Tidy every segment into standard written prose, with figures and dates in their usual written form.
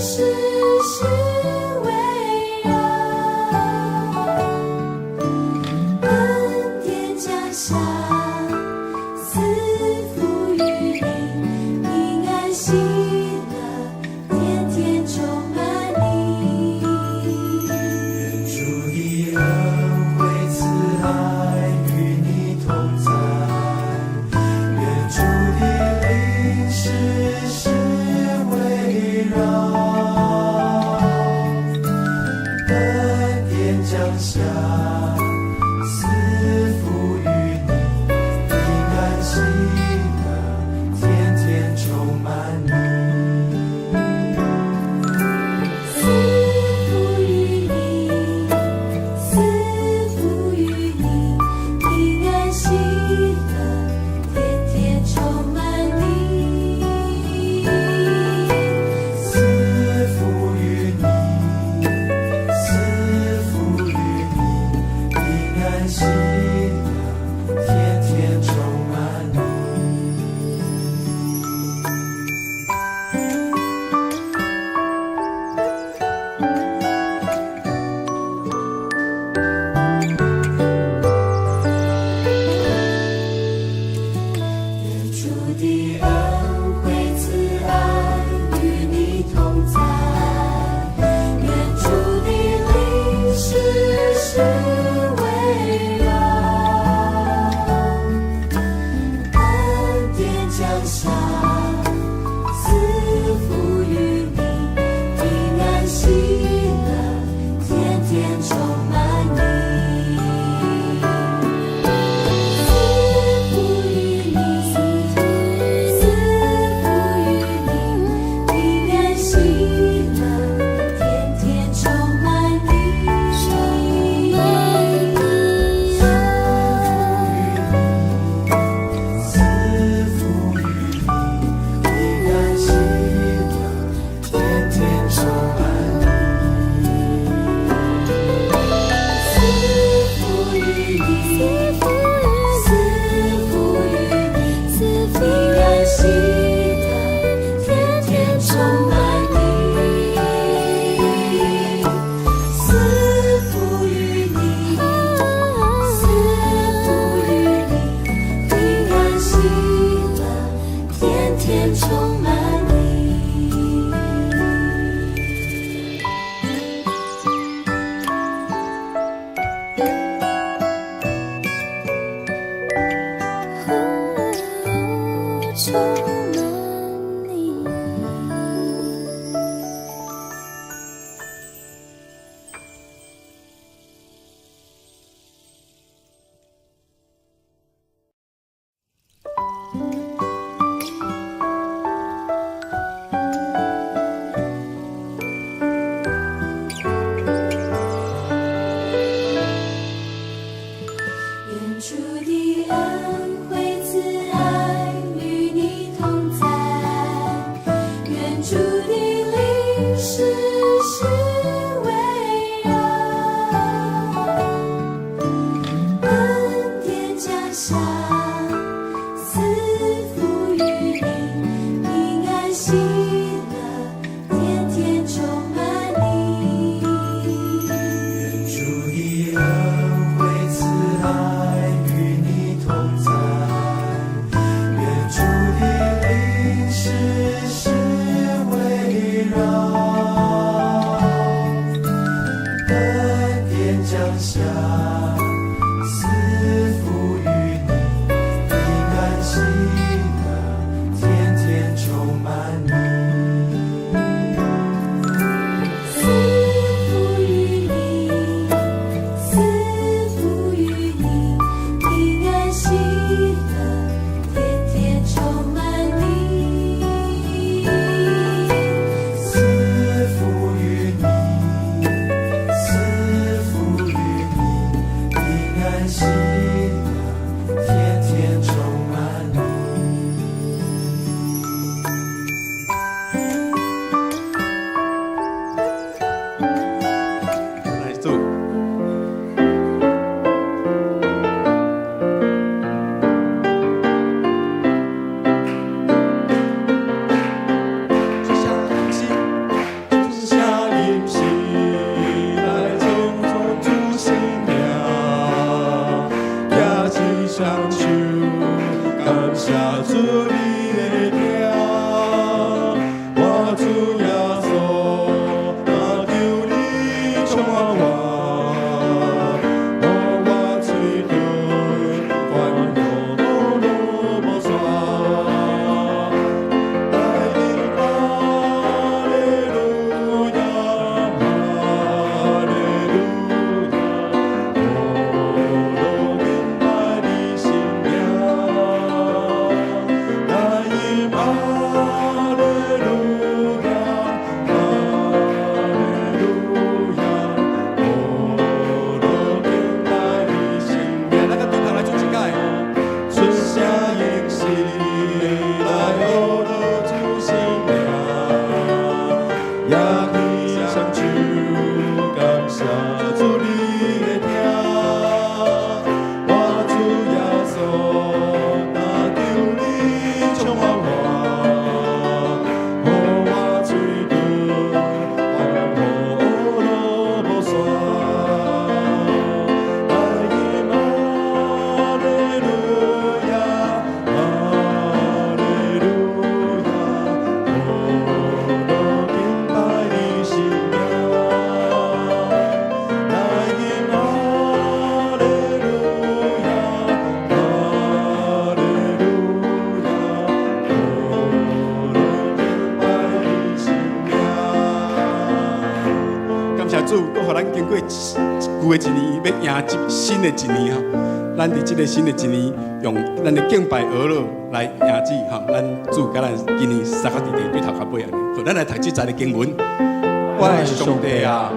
世世围绕，恩典降下，赐福于你，平安喜乐，天天充满你。愿主的恩惠慈爱与你同在，愿主的灵时时围绕。主，搁互咱经过旧的一年，要迎接新的一年吼。咱伫即个新的一年，用咱的敬拜而乐来迎接吼，咱主甲咱今年三个伫地对头壳尾安尼。好，咱来读即节的经文。我的上帝啊，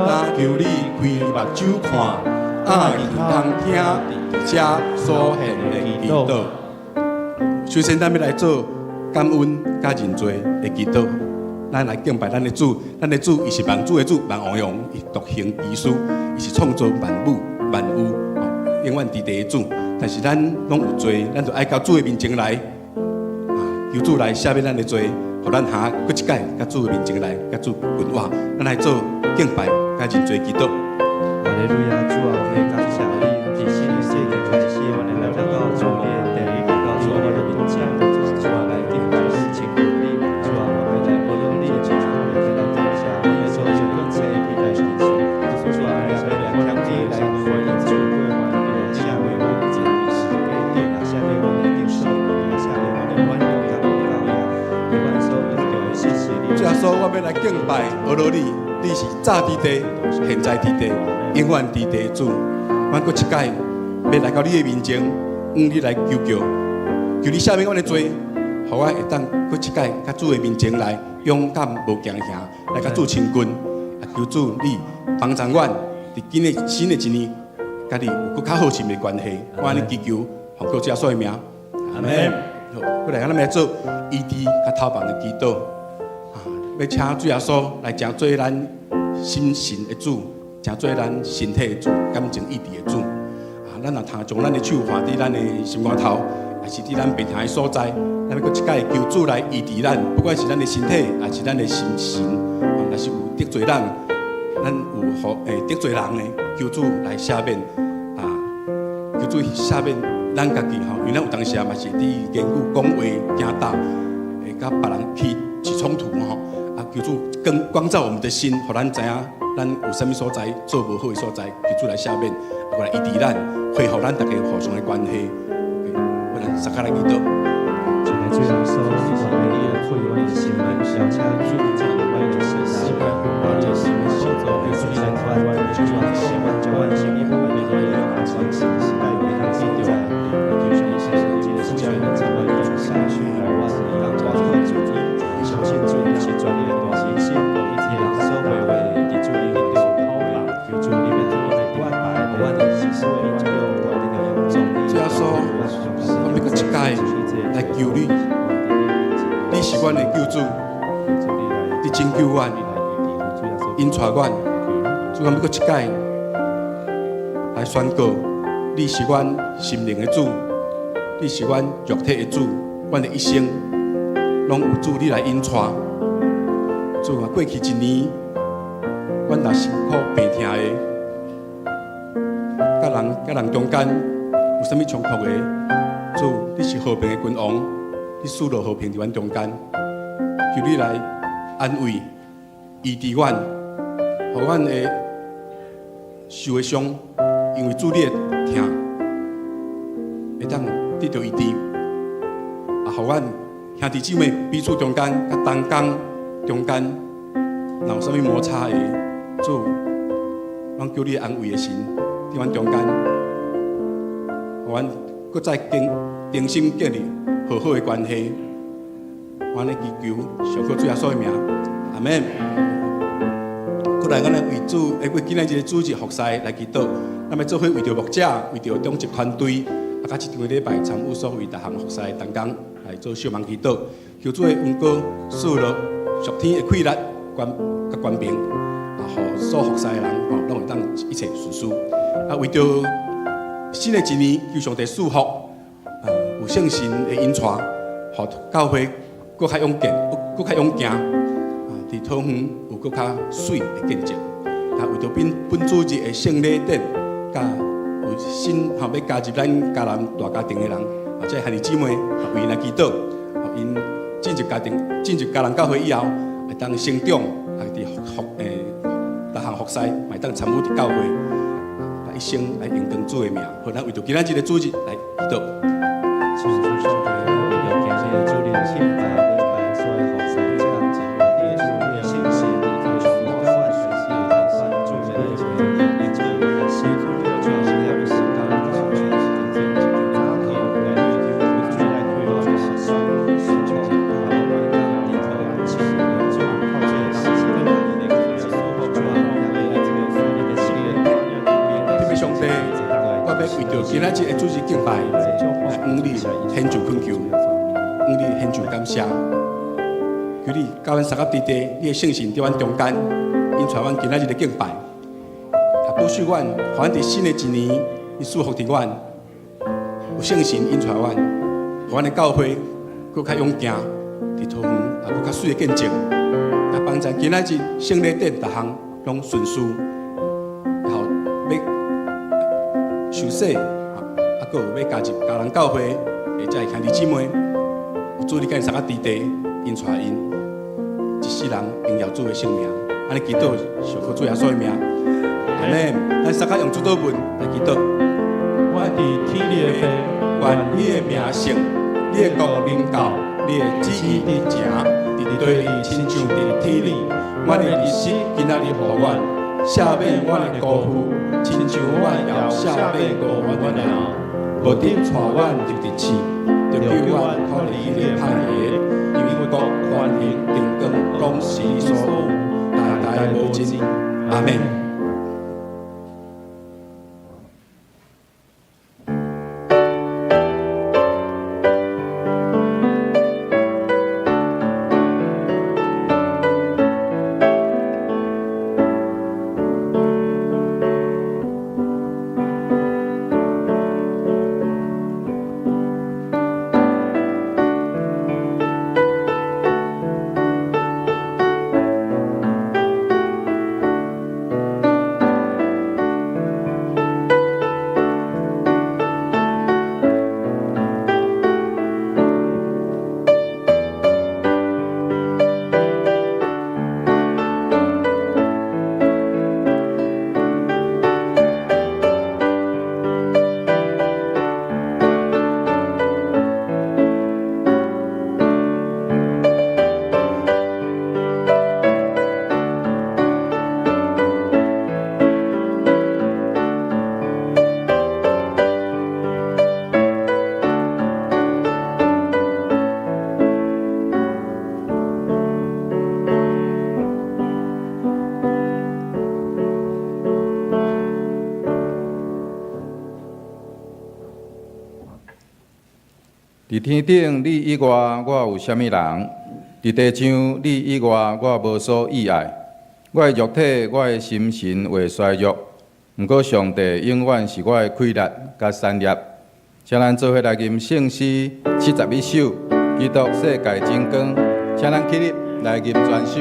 但求你开目睭看，耳通听，遮所献的祈祷。首先，咱要来做感恩甲认罪的祈祷。咱来敬拜咱的主，咱的主伊是万主的主，万王王，伊独行其事，伊是创造万物万物，永远伫地的主。但是咱拢有罪，咱就爱到主的面前来，求主来赦免咱的罪，互咱下搁一届，甲主的面前来，甲主问话，咱来做敬拜甲认罪祈祷。哈利路亚，主啊，我们感谢你，伫新的世界开始，我们来到主你的第一个告诉我们的名字，主啊，来敬拜你，敬拜你，主啊，我们来不用力的敬拜，我们来听下，我们所有用这一批来信息，主啊，来强地来回应主归还你来下面我们敬拜时给定了，下面我们定受，下面我们万有感恩高雅，一万所有的谢谢你。主啊，说我要来敬拜阿罗你，你是早伫地，现在伫地。永远伫地主，阮搁一届要来到你的面前，你来求救，求你赦免阮的罪，互我会当搁一届甲主的面前来，勇敢无惊吓，来甲主亲近，求主你帮助阮，伫今日新的一年，甲你有搁较好亲密关系，我安尼祈求，奉靠主耶稣的名，阿门。好，过来咱来做医治甲头房的祈祷，要请主耶稣来成做咱心神的主。诚做咱身体的主，感情意志的主。咱若通将咱的手放伫咱的心肝头，还是伫咱病痛的所在，咱要搁一届求主来医治咱，不管是咱的身体，还是咱的心神，若是有得罪人，咱有得罪人的，求主来赦免求主赦免咱家己吼，因为咱有当时嘛是伫言语讲话惊打，会甲别人起冲突吼。求主光照我们的心，互咱知影咱有啥物所在做无好的所在，求主来赦免，过来医治咱，恢复咱大家互相的关系。我咱撒开来祈祷。主来主要说，我们也会我的心门，想下主将我的心来，我的心行走的主来关，主要希望就万心里我们的会有阿关心，来为他记留，就像一些手机的主要人怎么用下去来完成当交通主义，相信主的是专业的东西，心我一天收回为的主力的抛吧，有主力的主力的关白，我的是所有就有我的重力，主要说，我们搁一届来求你，你是阮的救主，你拯救阮，引带阮，主我们搁一届来宣告，你是阮心灵的主，你是阮肉体的主，阮的一生拢有主你来引带。主啊，过去一年，阮若辛苦病痛的，甲人中间有啥物冲突的，主你是和平的君王，你赐落和平伫阮中间，求你来安慰、医治阮，互阮的受的伤，因为主你的疼，会当得到医治，互阮兄弟姊妹彼此中间、甲同工中间，若有啥物摩擦的，主，阮求你安慰的心伫阮中间，互阮搁再重新建立和好的关系。我安尼祈求，上靠主耶稣的名，阿门。过来，咱来为主，为今日这个主日服侍来祈祷。咱要做伙为着牧者，为着中职团队，甲一场礼拜参与所有逐项服侍的同工来做小梦祈祷。求主的恩膏赐落属天的气力、甲权柄，互所服侍的人拢会当一切顺遂。为着新的一年，求上帝赐福，有圣神的引带，互教会更较勇健、更较勇健，伫土园有更较水的见证。为着本主日的圣礼典，甲有新要加入咱家南大家庭的人，即个兄弟姊妹为因来祈祷，因进入家人教会以后，会当成长，伫逐项服侍，会当参与伫教会。一生来荣登主的名，好，咱为着今仔日的主日来祈祷。主上帝，为着今日的主日敬拜，礼拜所有服侍者，敬拜主的信息，以及上帝关系是同关主为着今仔日的主日敬拜，来向你献上恳求，向你献上感谢。求你教阮三甲弟弟，你的圣神伫阮中间，引带阮今仔日的敬拜，也保守阮，互阮伫新的一年，你祝福伫阮，有圣神引带阮，互阮的教会搁较勇健，伫桃园也搁较水的见证，也帮助今仔日圣礼典逐项拢顺遂，然后要受洗，啊，搁有要加入家人教会，或者是兄弟姊妹，有主你甲因三甲弟弟引带因。一世人荣耀主的圣名，安尼祈祷，求靠主耶稣的名。阿门。咱三甲用主祷文来祈祷。我伫天里的父，愿你的名圣，你的国临到，你的旨意伫正，伫地里亲像伫天里。阮的日子今仔日互阮，赦免阮的辜负，亲像阮也赦免过阮的人。无得带阮入地狱，就叫阮脱离你的歹个。因为国、权力、荣光，拢是你所有，代代无尽。阿门。伫天顶你以外，我有啥物人？伫地上你以外，我无所意爱。我的肉体，我的心神会衰弱，毋过上帝永远是我的快乐甲产业。请咱做伙来吟圣诗71首，基督世界真光。请咱起立来吟全首。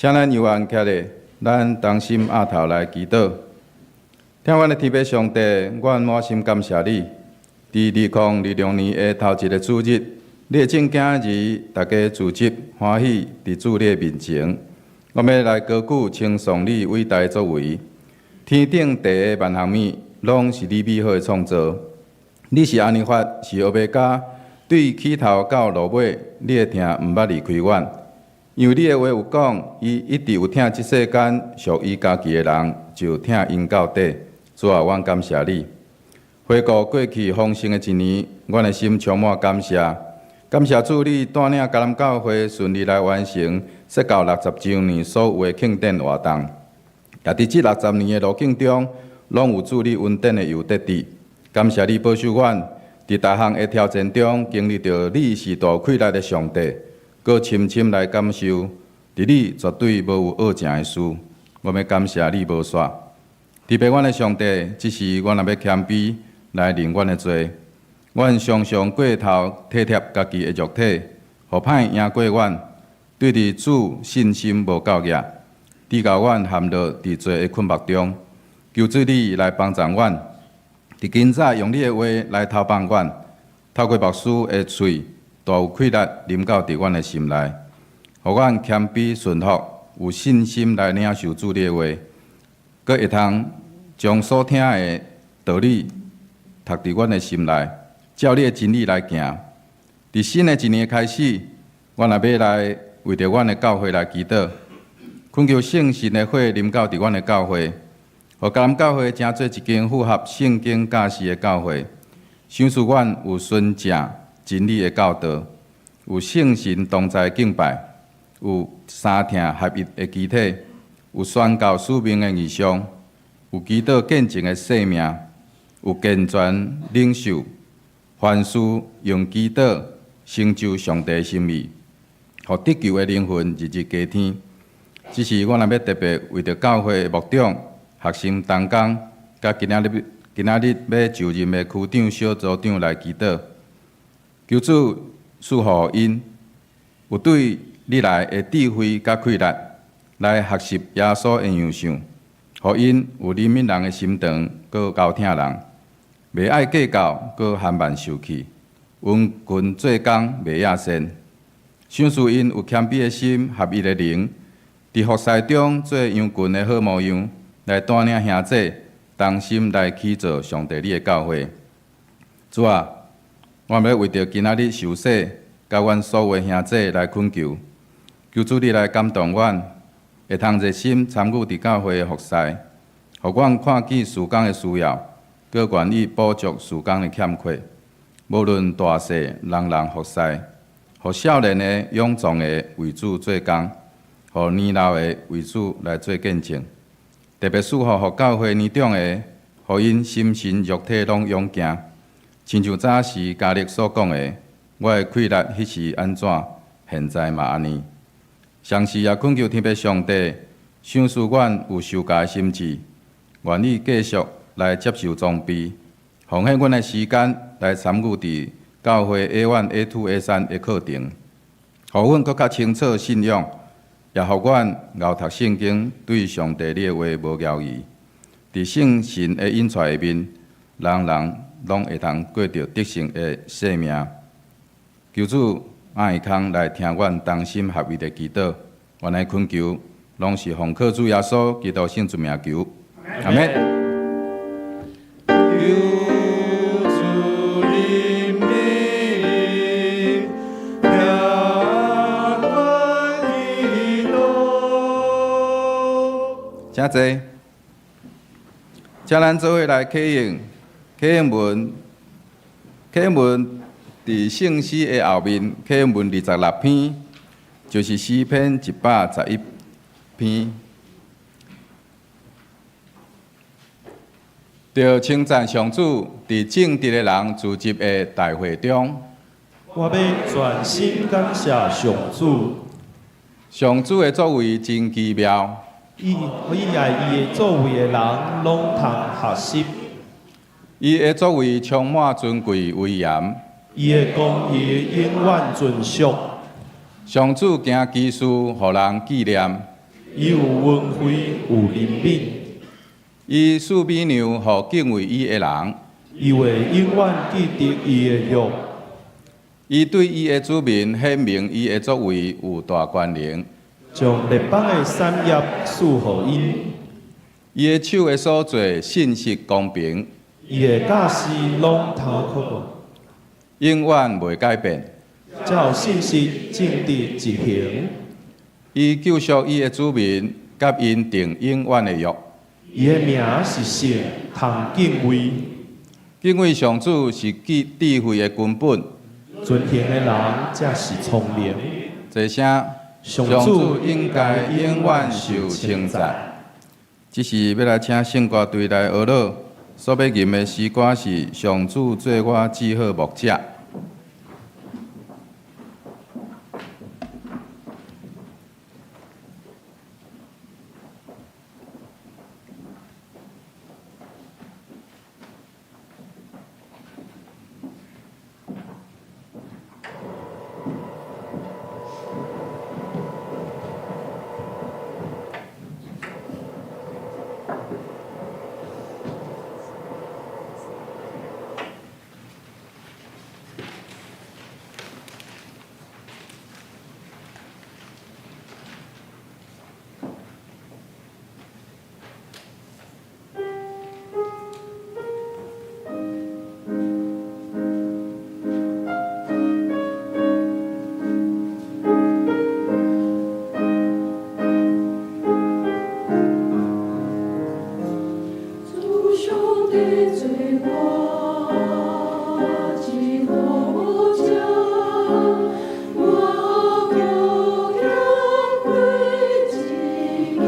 请咱犹原徛咧，咱同心压头来祈祷。听阮的天父上帝，阮满心感谢你。伫2026年的头一个主日，你的正经日，大家聚集欢喜伫主你的面前。我们要来高举称颂你伟大的作为。天顶地下万项物，拢是你美好的创造。你是安尼法，是欧米伽，对起头到落尾，你的听毋捌离开阮。因为你的话有讲，伊一直有听即世间属伊家己的人，就听因到底。主啊，阮感谢你。回顾过去丰盛的一年，阮的心充满感谢。感谢主，你带领迦南教会顺利来完成设教60周年所有的庆典活动。也伫这60年的路径中，拢有主你恩典的有得伫。感谢你保守阮，伫大项的挑战中经历到你是大溃来的上帝，搁深深来感受，伫你绝对无有恶情的事。我们感谢你无煞。特别阮的上帝，只是阮若要谦卑来认阮的罪。阮常常过头体贴家己的肉体，互歹赢过阮，对伫主信心无够额，直到阮陷落伫罪的困惑中。求主你来帮助阮，伫今早用你的话来偷帮阮，透过牧师的喙，大有气力临到伫阮的心内，互阮谦卑顺服，有信心来领受主你的话。阁会通将所听的道理读伫阮的心内，照你的真理来行。伫新的一年开始，阮也要来为着阮的教会来祈祷，恳求圣神的火临到伫阮的教会，互迦南教会成做一间符合圣经教示的教会。想使阮有纯正真理的教导，有圣神同在敬拜，有三听合一的肢体。有宣告使命的异象，有祈祷见证的生命，有健全领袖，凡事用祈祷成就上帝的心意，互得救的灵魂日日加添。只是我若要特别为着教会的牧长、学生同工，甲今仔日要就任的区长、小组长来祈祷，求主赐予因有对你来的智慧甲气力。来学习耶稣的样相，互因有怜悯人的心肠，搁高听人，袂爱计较，搁含慢受气，温群做工，袂亚善。想使因有谦卑的心，合一的灵，伫服侍中做羊群的好模样，来带领兄弟同心来起造上帝你的教会。主啊，我要为着今仔日受洗，甲阮所有的兄弟来恳求，求主你来感动阮。会通热心参与伫教会的服侍，互阮看见事工的需要，搁愿意补足事工的欠缺。无论大小，人人服侍，互少年的、勇壮的为主做工，互年老的为主来做见证。特别祝福互教会年长的，互因心神肉体拢勇健。亲像早时家力所讲的，我的气力迄时安怎，现在嘛安尼。上时也恳求天父上帝，想使阮有受教的心志，愿意继续来接受装备，奉献阮的时间来参与伫教会 A1、A2、A3 的课程，互阮更较清楚信仰，也互阮熬读圣经，对上帝你的话无怀疑。伫圣神的引带下面，人人拢会通过着得胜的生命。求主爱空来听阮同心合意的祈祷，阮的恳求，拢是奉靠主耶稣基督圣之名求，阿门。请坐，请咱做伙来启应。启应文伫圣诗的后面，启应文26篇，就是诗篇111篇。着称赞上主伫正直的人聚集的大会中，我要全心感谢上主。上主的作为真奇妙，伊爱伊的作为的人拢通学习。伊的作为充满尊贵威严，伊的公义永远存续。上主行奇事，互人纪念，伊有恩惠，有怜悯，伊赐美娘，互敬畏伊的人。伊会永远记得伊的约。伊对伊的子民显明伊的作为有大权能。将列邦的产业赐互因，伊的手的所做信实公平，伊的教示拢头壳，永远袂改变。才有信实正直执行。伊救赎伊的子民，甲因定永远的约。伊的名是圣，通敬畏。敬畏上主是智慧的根本。尊敬的人才是聪明。这声上上主主应该永远受称赞。只是要来请圣歌队来学乐，所要吟的诗歌是上主做我至好牧者。主兄弟最我，只我家，我高扬归己家，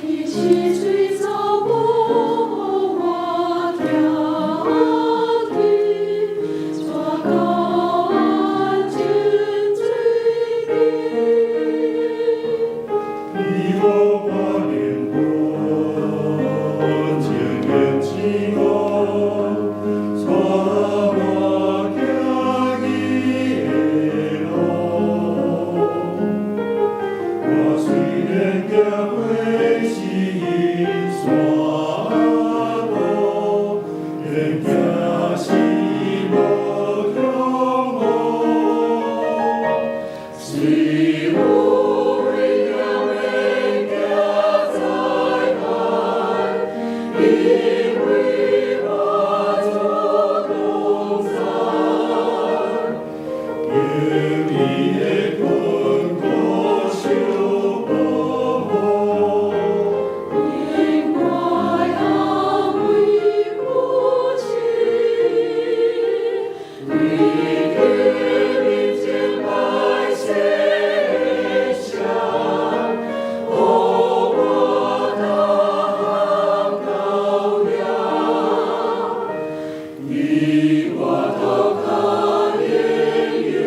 一起追走我家的，抓高安全追兵。你我把脸过，千年之后，带我行伊的路。我虽然行过是山路，仍行是无穷路。是有荣耀的家在海，因为我主同在，愿你的困苦受保护，因我安慰苦情，你给民间百姓想，我当羔羊，你我都可以有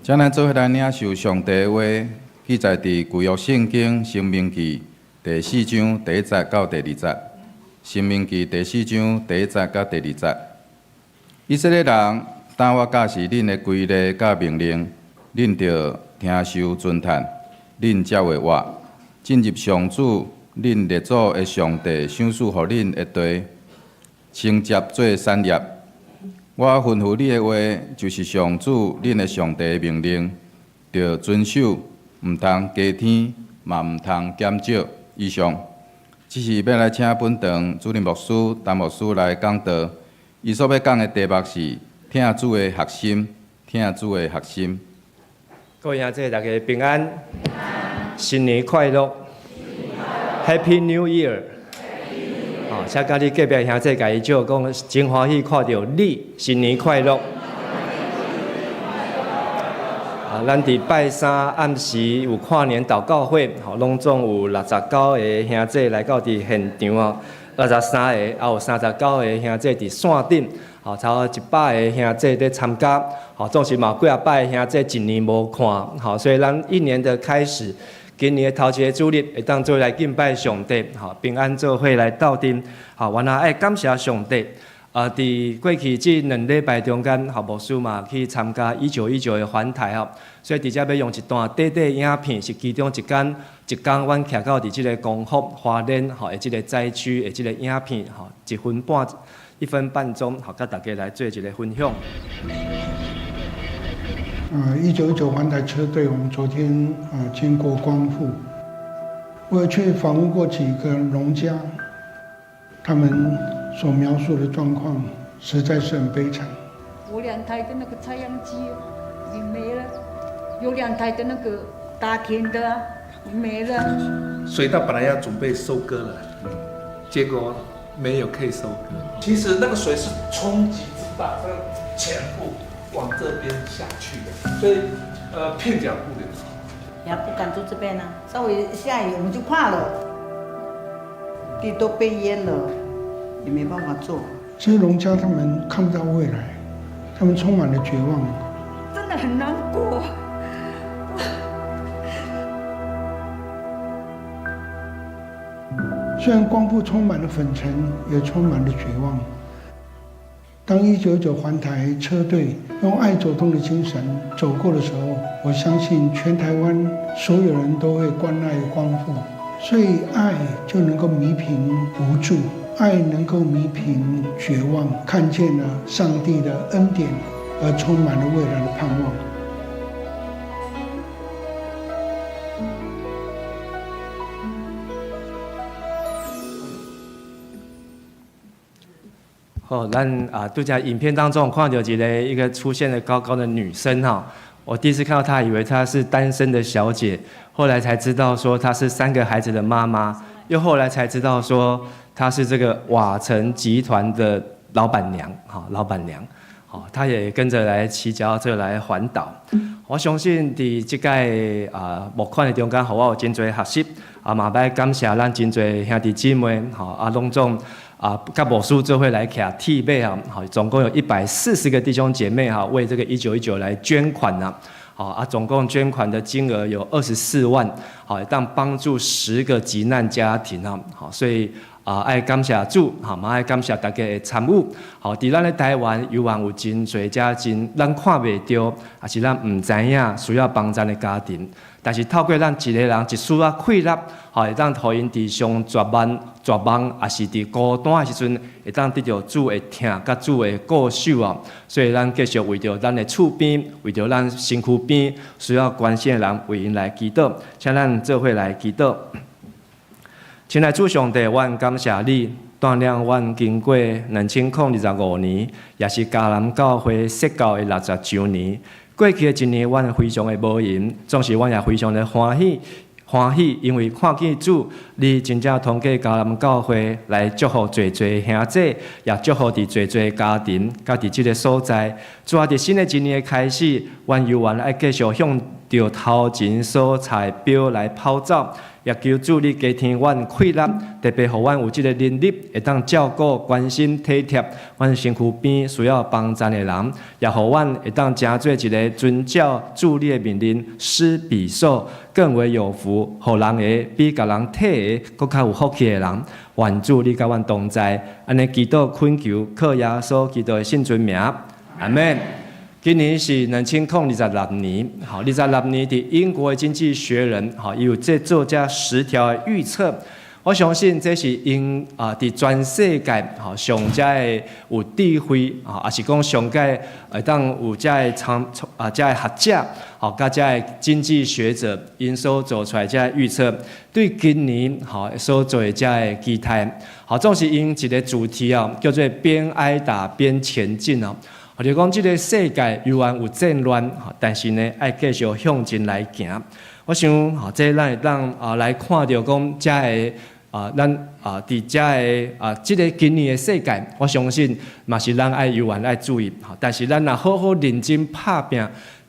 将咱做伙来领受上帝的话，记载伫旧约圣经《申命记》第4章第1节到第2节，《申命记》第4章第1节到第2节。以色列人，当我教示恁的规律甲命令，恁着听受尊叹，恁才会活，进入上主恁列祖的上帝赏赐互恁的地，承接做产业。我吩咐你的话，就是上主恁的上帝的命令，着遵守，毋通加添，嘛毋通减少。以上，只是要来请本堂主任牧师、陈牧师来讲道。伊所要讲的题目是听主的核心，听主的核心。各位兄弟，大家平安，新年快乐 ，Happy New Year！ 哦，请甲你隔壁兄弟甲伊叫讲，真欢喜看到你，新年快乐！啊，咱伫拜三暗时有跨年祷告会，吼，拢总有69个兄弟来到伫现场哦，63个，也有39个兄弟伫线顶。吼，差不多100个兄弟在参加，吼，总是嘛有几啊百个兄弟一年无看，吼，所以咱一年的开始，今年的头一个主日会当做来敬拜上帝，吼，平安做伙来斗阵，吼，原来爱感谢上帝。伫过去这2礼拜中间，吼，牧师嘛去参加1919的环台吼，所以伫遮要用一段短短影片，是其中一天，阮徛到伫即个光复花莲吼的即个灾区的即个影片，吼，1分半钟，好，跟大家来做一个分享。1919环台车队，我们昨天经过光复，我也去访问过几个农家，他们所描述的状况实在是很悲惨。有2台的那个采样机已经没了，有2台的那个打田的没了。水稻本来要准备收割了，结果没有可以收割。其实那个水是冲击之大，它全部往这边下去的，所以片脚不留。也不敢住这边啊，稍微下雨我们就怕了，地都被淹了，也没办法做。这些农家他们看不到未来，他们充满了绝望，真的很难过。虽然光复充满了粉尘，也充满了绝望。当1919环台车队用爱走动的精神走过的时候，我相信全台湾所有人都会关爱光复，所以爱就能够弥平无助，爱能够弥平绝望，看见了上帝的恩典，而充满了未来的盼望。好，咱都在影片当中看到一个出现的高高的女生哈，我第一次看到她，以为她是单身的小姐，后来才知道说她是3个孩子的妈妈，又后来才知道说她是这个瓦城集团的老板娘，哈，老板娘，好，她也跟着来骑脚踏车来环岛。我相信伫这届募款的中间，我有真侪学习，嘛要感谢咱真侪兄弟姊妹，吼，拢总。甲牧师做伙来徛替马啊，好，总共有140个弟兄姐妹哈，为这个1919来捐款呐，好总共捐款的金额有24万，好，当帮助10个急难家庭啊，好，所以爱感谢主，好，嘛爱感谢大家的参与，好，伫咱咧台湾有真侪真咱看袂到，也是咱唔知影需要帮助的家庭。但是透过咱一个人一丝啊溃烂，吼，会当互因伫上绝望，也是伫孤单的时阵，会当得到主的疼，甲主的顾守啊。所以咱继续为着咱的厝边，为着咱身躯边需要关心的人，为因来祈祷，请咱做伙来祈祷。亲爱的主上帝，阮感谢你，带领阮经过2025年，也是迦南教会设教的60周年。过去的1年，阮非常的无闲，总是阮也非常的欢喜，因为看见主，你真正通过迦南教会来祝福侪兄弟，也祝福伫侪家庭，甲伫即个所在。主啊，伫新的1年的开始，阮犹原爱继续向着头前所踩标来跑走，也求主你加添阮气力，特别互阮有即个能力，会当照顾、关心、体贴阮身躯边需要帮助的人，也互阮会当成做一个遵照主你的命令，施比受更为有福，互人会比甲人体个更较有福气的人。愿主你甲阮同在，安尼祈祷恳求，靠耶稣基督的圣尊名，阿门。今年是2026年，好，26年伫英国的经济学人，好，有这做这10条的预测。我相信这是因伫全世界，好，上遮有智慧，也是讲上界会当有遮遮学者，好，甲遮经济学者因所做出来遮预测，对今年好所做的遮期待，好，总是因一个主题叫做边挨打边前进哦。就讲这个世界虽然有战乱，但是呢，爱继续向前来行。我想，这咱会当来看到讲遮个咱伫遮个这个今年的世界，我相信嘛是咱爱犹原爱注意。但是咱若好好认真拍拼，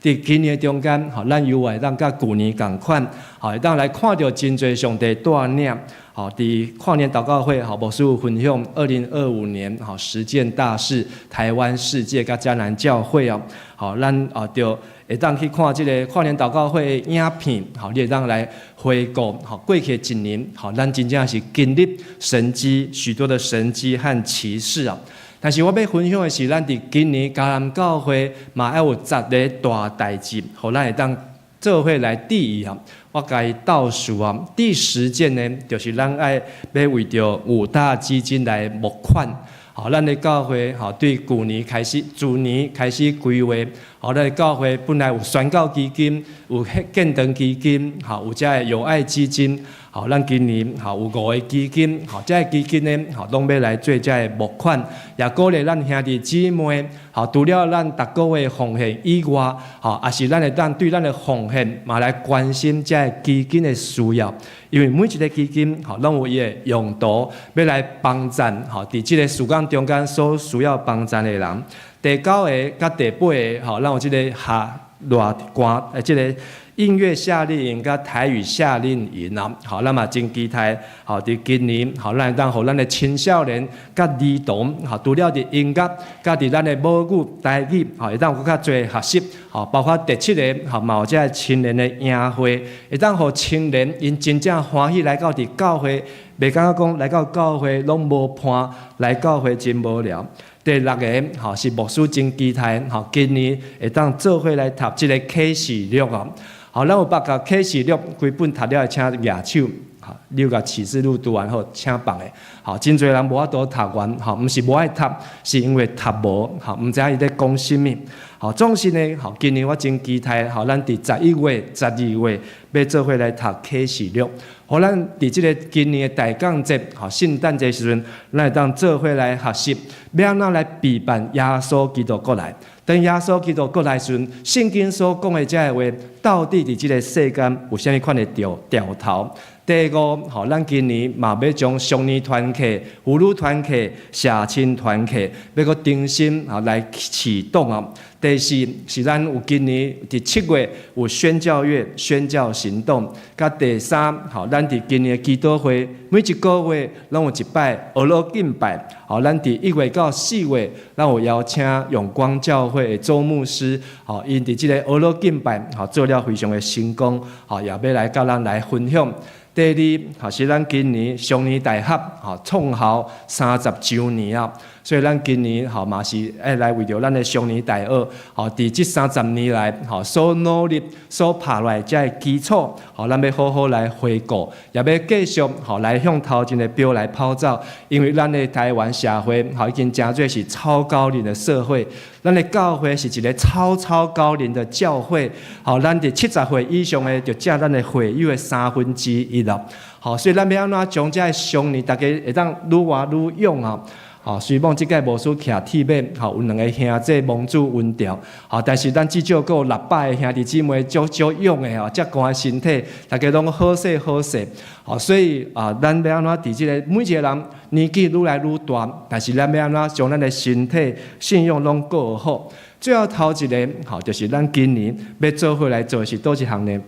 伫今年中间，咱犹原当甲旧年共款，会当来看到真侪上帝带领。好，伫跨年祷告会，好，牧师分享2025年好10件大事，台湾、世界甲迦南教会哦，好，咱就会当去看这个跨年祷告会的影片，好，你会当来回顾，好，过去一年，好，咱真正是经历神迹，许多的神迹和奇事啊。但是我要分享的是，咱伫今年迦南教会嘛要有10个大代志，好，咱会当做伙来第一啊。我甲伊倒数啊，第10件呢，就是咱要为着5大基金来募款。好，咱的教会好对旧年开始规划。好，咱的教会本来有宣教基金，有建堂基金，好有遮友爱基金。好，咱今年好有5个基金，好，这基金呢，好拢要来做这募款，也鼓励咱兄弟姊妹，好除了咱逐个月奉献以外，好也是咱会当对咱的奉献嘛来关心这基金的需要，因为每一个基金好拢有伊的用途，要来帮助好伫这个时间中间所需要帮助的人。第9个甲第8个，好，咱有这个下热歌，这个音乐夏令营甲台语夏令营啊，好，咱嘛真期待，好伫今年，好，咱会当互咱的青少年甲儿童，好，除了伫音乐，甲伫咱的母语台语，好，会当有较侪学习，好，包括第7个，好，嘛有这青年的营会，会当互青年因真正欢喜来到伫教会，袂感觉讲来到教会拢无伴，来教会真无聊。第6个，好，是牧师真期待，好，今年会当做伙来读这个启示录啊。好，咱有捌甲启示录规本读了，请举手。好，你有甲启示录读完后，请放诶。好，真侪人无法度读完，好，毋是无爱读，是因为读无，好，毋知影伊在讲什么。好，总是呢，好，今年我真期待，好，咱伫11月、12月要做伙来读启示录。好，咱伫即个今年的大降节，好，圣诞节时阵，咱会当做伙来学习，要安怎来备办耶稣基督过来。等耶稣基督过来时阵，圣经所讲的这个话，到底伫即个世间有啥物款的调头？第5，好，咱今年嘛要将少年团契、妇女团契、社青团契，要个重新啊来启动啊。第4是咱有今年伫7月有宣教月、宣教行动，甲第3，好，咱伫今年的基督会，每一个月拢有一摆俄罗敬拜，好，咱伫1月到4月，咱有邀请永光教会的周牧师，好，因伫即个俄罗敬拜，好做了非常的成功，好，也要来甲咱来分享。第2，好是咱今年双年大合，好创校30周年啊，所以咱今年好嘛是爱来为着咱的双年大学，好伫这30年来，好所努力所拍来这个基础，好咱要好好来回顾，也要继续好来向头前的标来跑走，因为咱的台湾社会好已经真做是超高龄的社会，咱的教会是一个超高龄的教会，好咱伫70岁以上的就占咱的会友的1/3了。好，所以咱要安怎将这双年大家会当愈活愈勇啊！好，虽望即届牧师徛铁马，好有2个兄弟蒙主温调，好，但是咱至少阁有600个兄弟姊妹足勇的吼，遮寒身体，大家拢好势，好，所以咱要安怎伫即个每一个人年纪愈来愈大，但是咱要安怎将咱的身体信用拢顾好。最后头一个，好，就是咱今年要做伙来做的是倒一项呢？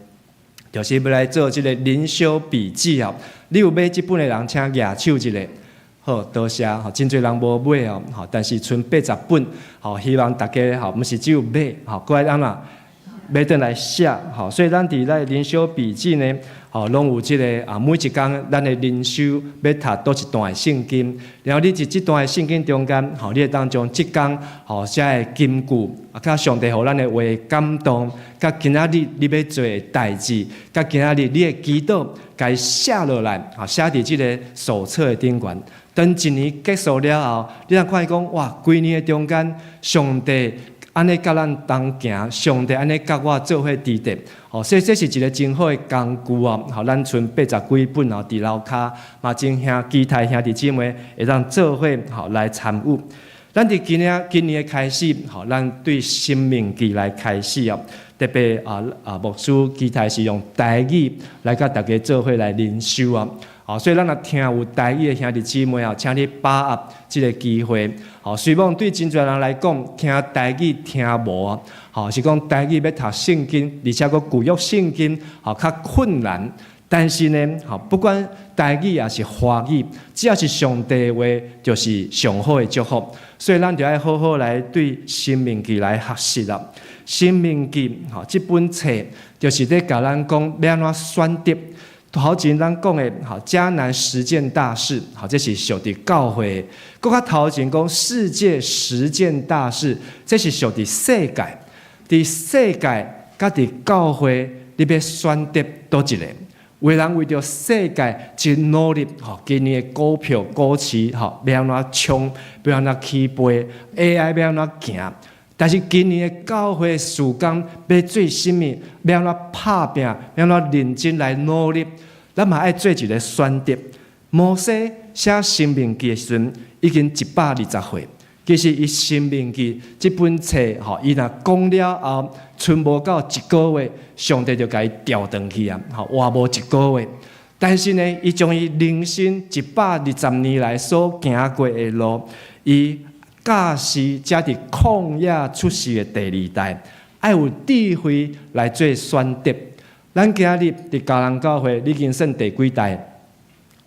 就是要来做这个灵修笔记哦。你有买这本的人，请举手一下。好，多谢吼，真侪人无买哦，吼，但是剩80本，吼，希望大家吼，毋是只有买，吼，过来安怎买倒来写，吼，所以咱伫咱灵修笔记呢，吼，拢有即个每一工咱的灵修要读多一段的圣经，然后你伫即段的圣经中间，吼，你会当将即工吼写的金句，甲上帝互咱的话感动，甲今仔日你要做的代志，甲今仔日你的祈祷，该写落来，吼，写伫即个手册的顶悬。等一年结束了后，你通看伊讲，哇，规年的中间，上帝安尼甲咱同行，上帝安尼甲我做伙伫地，哦，所以这是一个真好的工具哦。好，咱剩80几本哦，伫楼骹嘛，真兄期待兄弟姊妹会当做伙好来参与。咱伫今年的开始，好，咱对生命记来开始哦。特别牧师期待是用台语来甲大家做伙来灵修啊。好，所以咱若听有台语的兄弟姊妹啊，请你把握这个机会。好，虽然对真侪人来讲，听台语听无啊，好是讲台语要读圣经，而且佫旧约圣经，好较困难。但是呢，好不管台语也是华语，只要是上帝的话，就是上好的祝福。所以咱就要好好来对生命记来学习啦。生命记，好，这本册就是在教咱讲要安怎选择。头前咱讲的，好，迦南实践大事，好，这是属伫教会。搁较头前讲世界实践大事，这是属伫世界。伫世界甲伫教会，你要选择倒一个？有人为着世界真努力，吼，今年的股票、股市，吼，要安怎冲，要安怎起飞 ，AI 要安怎行？但是今年的教会事工要做什么？要安怎拍拼？要安怎认真来努力？咱嘛爱做一个选择。摩西写生命记的时阵已经120岁，其实伊生命记这本册，吼，伊若讲了后，剩无到1个月，上帝就甲伊调转去啊，吼，活无1个月。但是呢，伊将伊人生120年来所行过的路，伊教示才伫旷野出世的第2代，爱有智慧来做选择。咱今日伫教人教会，你已经算第几代？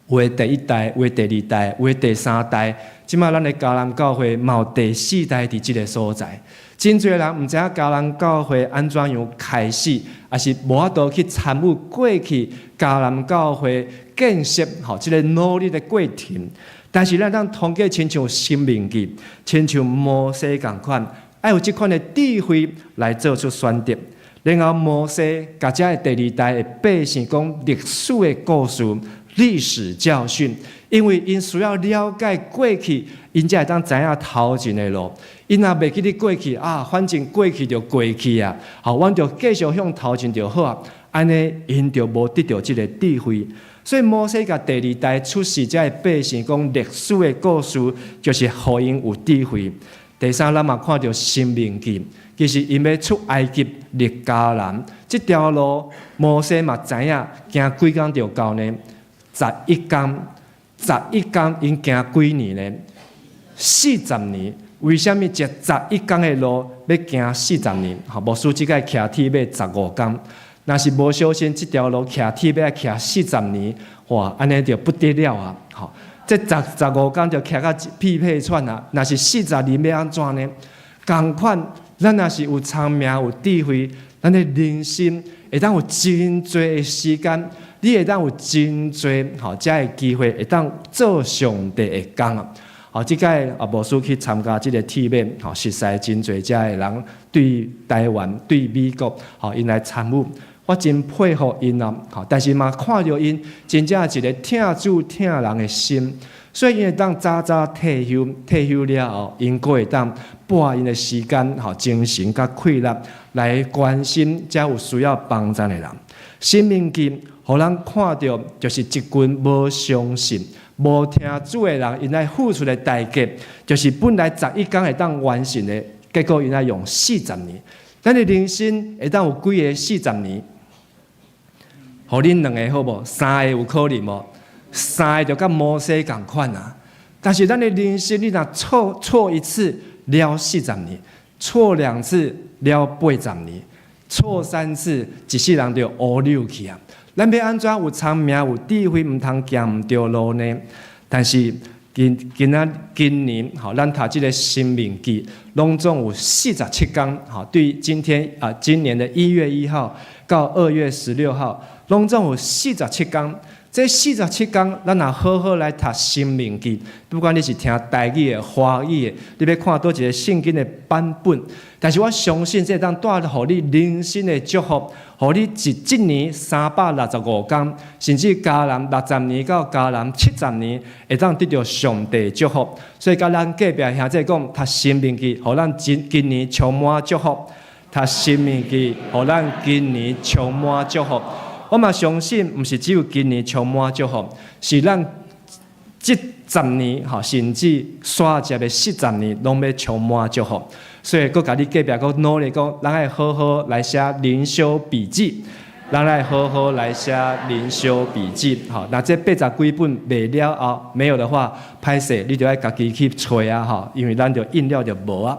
有的第1代，有的第2代，有的第3代。即马咱的教人教会嘛有第4代伫即个所在。真侪人毋知影教人教会安怎样开始，也是无法度去参与过去教人教会建设吼即个努力的过程。但是咱当通过亲像生命记，亲像摩西共款，爱有即款的智慧来做出选择。然后摩西甲遮的第2代的百姓讲历史的故事、历史教训，因为因需要了解过去，因才会当知影头前的路。因若袂记得过去啊，反正过去就过去啊，好，阮就继续向头前就好啊。安尼因就无得到即个智慧。所以摩西甲第2代出世遮的百姓讲历史的故事，就是互因有智慧。第3，咱嘛看到生命记。其实因要出埃及入迦南，这条路摩西嘛知影，行几工就到呢？11工，因行几年呢？40年。为什么这11工的路要行40年？好，牧师即个徛铁要15工，若是无小心，这条路徛铁要徛40年，哇，安尼就不得了啊！好，这15工就徛到屁屁喘啊！若是40年要安怎呢？同款。咱若是有聪明、有智慧，咱的人生会当有真多的时间，你会当有真多好遮的机会，会当做上帝的工啊！好，即届牧师去参加即个体面，好，实在真多遮的人对台湾、对美国，好，因来参与，我真佩服因啊！好，但是嘛，看到因真正一个疼主疼人的心。所以因会当早退休了后，因阁会当拨因的时间、精神甲气力来关心遮有需要帮助的人。生命记，互人看到就是一群无相信、无听主的人，因来付出的代价，就是本来11工会当完成的，结果因来用40年。咱的人生会当有几个40年？互恁2个好无？3个有可能无？3个就甲摩西共款啊！但是咱的人生，你若错1次了40年，错2次了80年，错3次，一世人就乌溜去啊！咱要安怎有聪明、有智慧，唔通行唔对路呢？但是今年，好，咱读这个《生命记》，拢总有47天，好，对今年的1月1号到2月16号，拢总有47天。这47天，咱若好好来读《生命记》，不管你是听台语的、华语的，你要看倒一个圣经的版本，但是我相信这当带互你人生的祝福，互你一年365天，甚至家人60年到家人70年，会当得到上帝的祝福。所以，甲咱隔壁兄弟讲，读《生命记》，互咱今年充满祝福；读《生命记》，互咱今年充满祝福。我嘛相信，唔是只有今年充满祝福，是咱这10年，甚至刷接的40年，拢要充满祝福。所以，佮家己隔壁佮努力讲，咱爱好好来写灵修笔记，咱爱好好来写灵修笔记。好，那这80几本卖了后，没有的话，歹势你就要家己去找啊！因为咱就印了就无啊。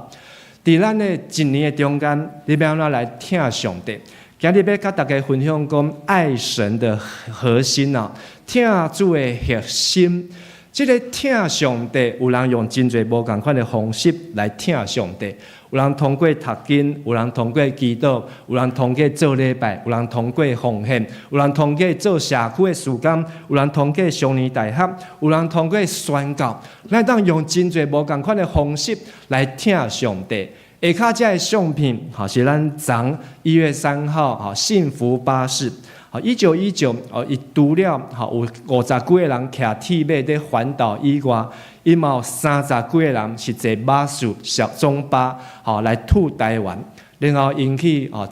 伫咱的一年的中间，你要安怎来听上帝？今日要甲大家分享讲爱神的核心啊，听主的核心。这个听上帝，有人用真侪无同款的方式来听上帝。有人通过读经，有人通过祈祷，有人通过做礼拜，有人通过奉献，有人通过做社区的事工，有人通过双年大学，有人通过宣教。咱当用真侪无同款的方式来听上帝。下骹这的相片，是咱昨1月3号，幸福巴士，1919，伊除了有50几个人骑铁马在环岛以外，伊嘛有30几个人是坐巴士小中巴，来吐台湾，然后引起20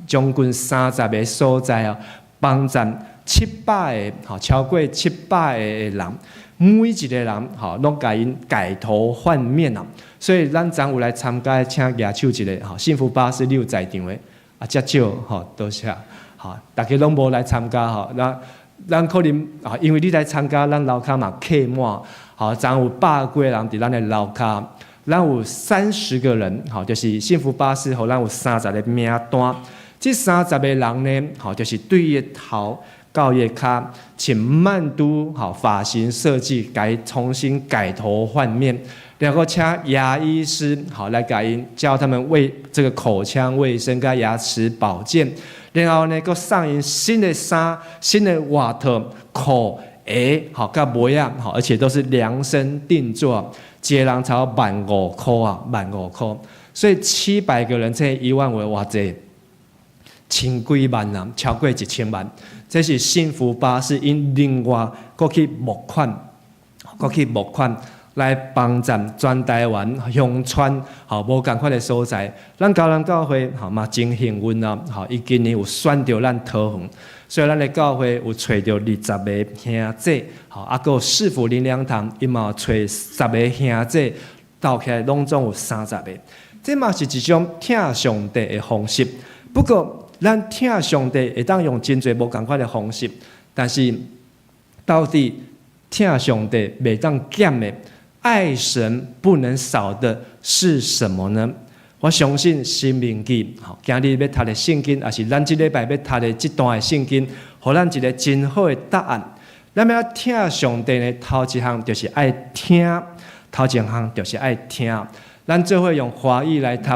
将近30个所在帮站700个，超过700个人。每一个人，拢甲因改头换面啊！所以咱昨有来参加，请举手一个，幸福巴士你有在场的，遮少，多谢，大家拢无来参加，咱可能因为你来参加，咱楼骹嘛客满，昨有100几个人伫咱的楼骹，咱有30个人，就是幸福巴士，互咱有30个名单，这30个人呢，就是对伊的头。到伊骹请曼都发型设计，改重新改头换面，然后请牙医师来改因教他们为这个口腔卫生跟牙齿保健，然后呢，佮上因新的衫、新的袜套、裤鞋，甲帽仔，而且都是量身定做，一个人才15,000块啊，15,000块，所以700个人，这1万为偌济。千几万人，超过1000万，这是幸福巴士因另外过去募款来帮助全台湾乡村无同款的所在。咱高雄教会嘛真幸运啊！伊今年有选到咱桃园，所以咱的教会有找到20个兄弟，佮有市府灵粮堂，伊嘛找10个兄弟，斗起来拢总有30个。这嘛是一种听上帝的方式，不过。咱听上帝会当用真侪无同款的方式，但是到底听上帝袂当减的，爱神不能少的是什么呢？我相信生命记，今日要读的圣经，也是咱这礼拜要读的这段的圣经，互咱一个真好的答案。咱要听上帝的头一项就是爱听，头一项就是爱听。咱做伙用华语来读，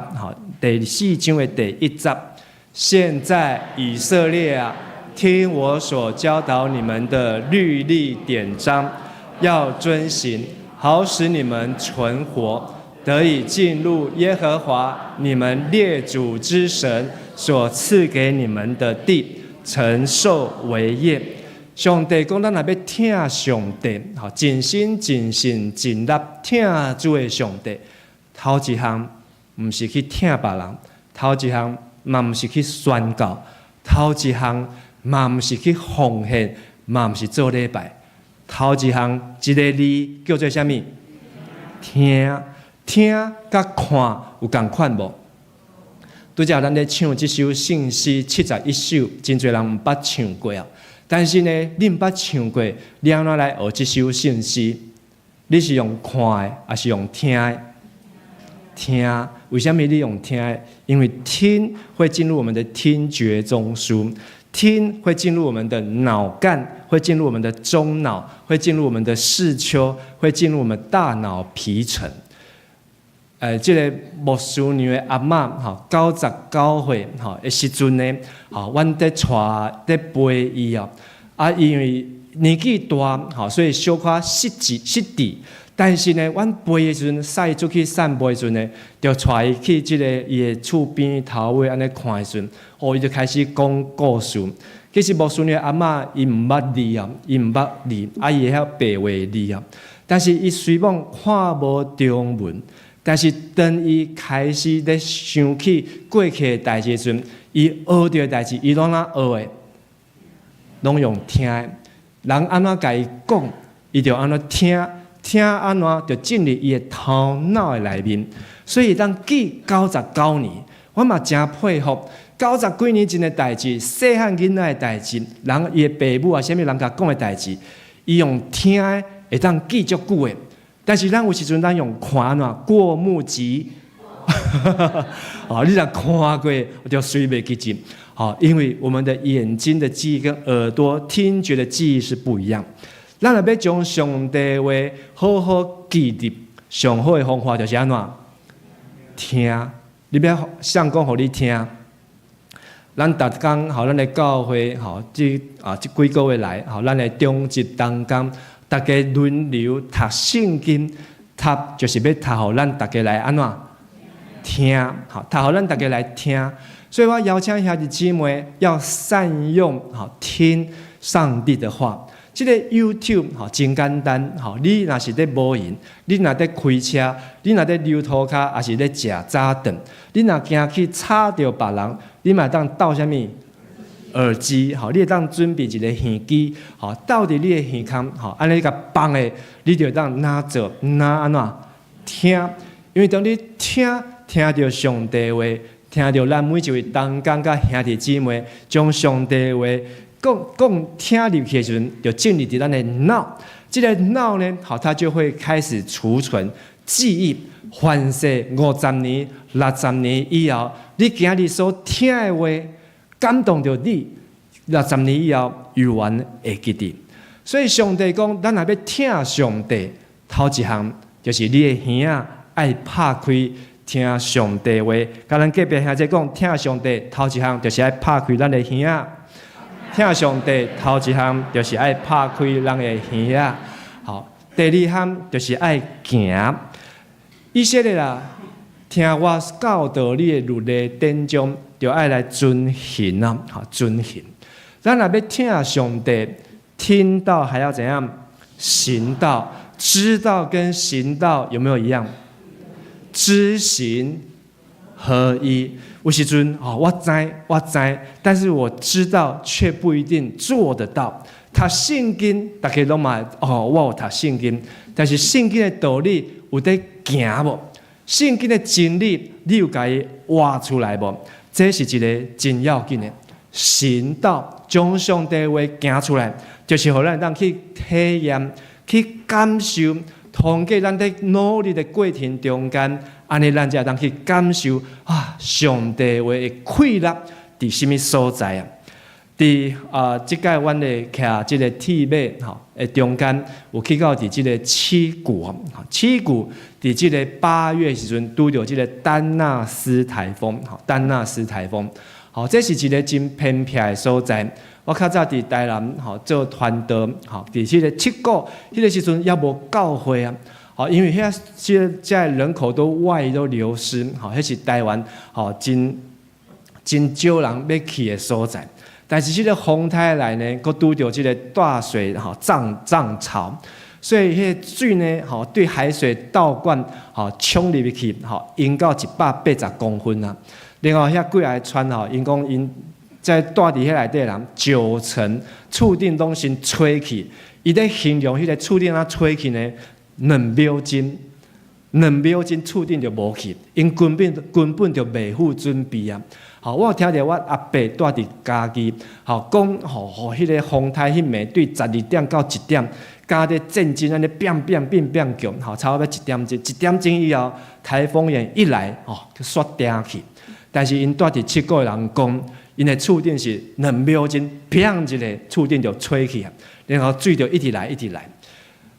第4章的第1节。现在以色列啊，听我所教导你们的律例典章，要遵行，好使你们存活，得以进入耶和华你们列祖之神所赐给你们的地，承受为业。上帝讲，咱若要听上帝，尽心尽性尽力听主的上帝。头一项，唔是去听别人；头一项。嘛毋是去宣告，头一项嘛毋是去奉献，嘛毋是做礼拜。头一项一个字叫做啥物？听，听甲看有共款无？拄则咱咧唱这首圣诗71首，真侪人毋捌唱过啊。但是呢，你毋捌唱过，你安怎来学这首圣诗？你是用看的，还是用听的？听。为什么你用听的？因为听会进入我们的听觉中枢，听会进入我们的脑干，会进入我们的中脑，会进入我们的视丘，会进入我们大脑皮层。这个牧师娘的阿嬷，99岁的时阵呢，阮在带陪伊因为年纪大，所以小可失智。但是呢，阮陪的时阵，带伊出去散步的时阵呢，就带伊去这个伊的厝边头尾安尼看的时阵，伊就开始讲故事。其实牧师娘阿嬷伊唔捌字伊唔捌字，伊会晓白话字但是伊虽然看无中文。但是，当伊开始咧想起过去的代志时阵，伊学到的代志，伊拢哪学的？拢用听的。人安怎甲伊讲，伊就安怎听，听安怎就进入伊的头脑的内面。所以，当记99年，我嘛真佩服90几年前的代志，细汉囡仔的代志，人伊的父母啊，啥物人甲讲的代志，伊用听的会当记足久的。但是咱有时阵咱用看呐，过目即，你若看过，就随袂记住。因为我们的眼睛的记忆跟耳朵听觉的记忆是不一样。咱若要将上帝话好好记住，上好的方法就是安怎？听，你要上讲互你听。咱逐工咱的教会这几个月来咱的中集当中。大家轮流读圣经，读就是要读互咱大家来安怎听，读互咱大家来听。所以我邀请兄弟姊妹要善用听上帝的话。这个 YouTube 真简单，你若是在无闲，你若在开车，你若在溜涂骹，还是在食早顿，你若惊去吵到别人，你嘛当斗啥物？耳机，你会当准备一个耳机，到底你的耳孔，安尼甲放的，你就当拿做拿安怎听，因为当你听到上帝话，听到咱每一位同工甲兄弟姊妹将上帝话讲听入去的时阵，就进入伫咱的脑，这个脑呢，它就会开始储存记忆，反射50年、60年以后，你今日所听的话。感动着你，60年以后永远会记得。所以上帝讲，咱若要听上帝，头一项就是你的耳仔爱拍开听上帝话。甲咱隔壁兄弟讲，听上帝头一项就是爱拍开咱的耳仔。听上帝头一项就是爱拍开咱的耳仔。第二项就是爱行。以色列啦，听我教导你的律例典章。就爱来遵行遵行。咱若要听上帝，听到还要怎样？行道，知道跟行道有没有一样？知行合一。有时阵我知，但是我知道却不一定做得到。读圣经，大家拢嘛我有读圣经，但是圣经的道理有在行无？圣经的真理，你有甲伊挖出来无？这是一个真要紧的行道，将上帝话行出来，就是互咱当去体验、去感受，通过咱在努力的过程中间，安尼咱才当去感受上帝话的快乐伫什么所在啊？伫即届阮的徛即个铁马中间有去到伫即个七股七股伫即个8月时阵拄着即个丹纳斯台风这是一个真偏僻的所在。我较早伫台南做传道伫即个七股迄个时阵也无教会因为遐即个人口都外移都流失迄是台湾真少人要去的所在。但是这个风台来呢，佮拄着这个大水涨潮，所以迄个水呢，对海水倒灌冲入去，淹到180公分啊。另外遐几个船因讲因在住伫遐内底人90%厝顶拢先吹去，伊咧形容迄个厝顶吹去呢，2秒钟厝顶就无去，因根本就未付准备啊。我有听到我阿伯住伫家己，讲迄个风台迄暝对12点到1点，加在震惊，安尼变强，好，差不多1点钟以后，台风眼一来，哦，就煞定去。但是因住伫7个人讲，因的厝顶是2秒钟，砰一个厝顶就吹起啊，然后水就一直来。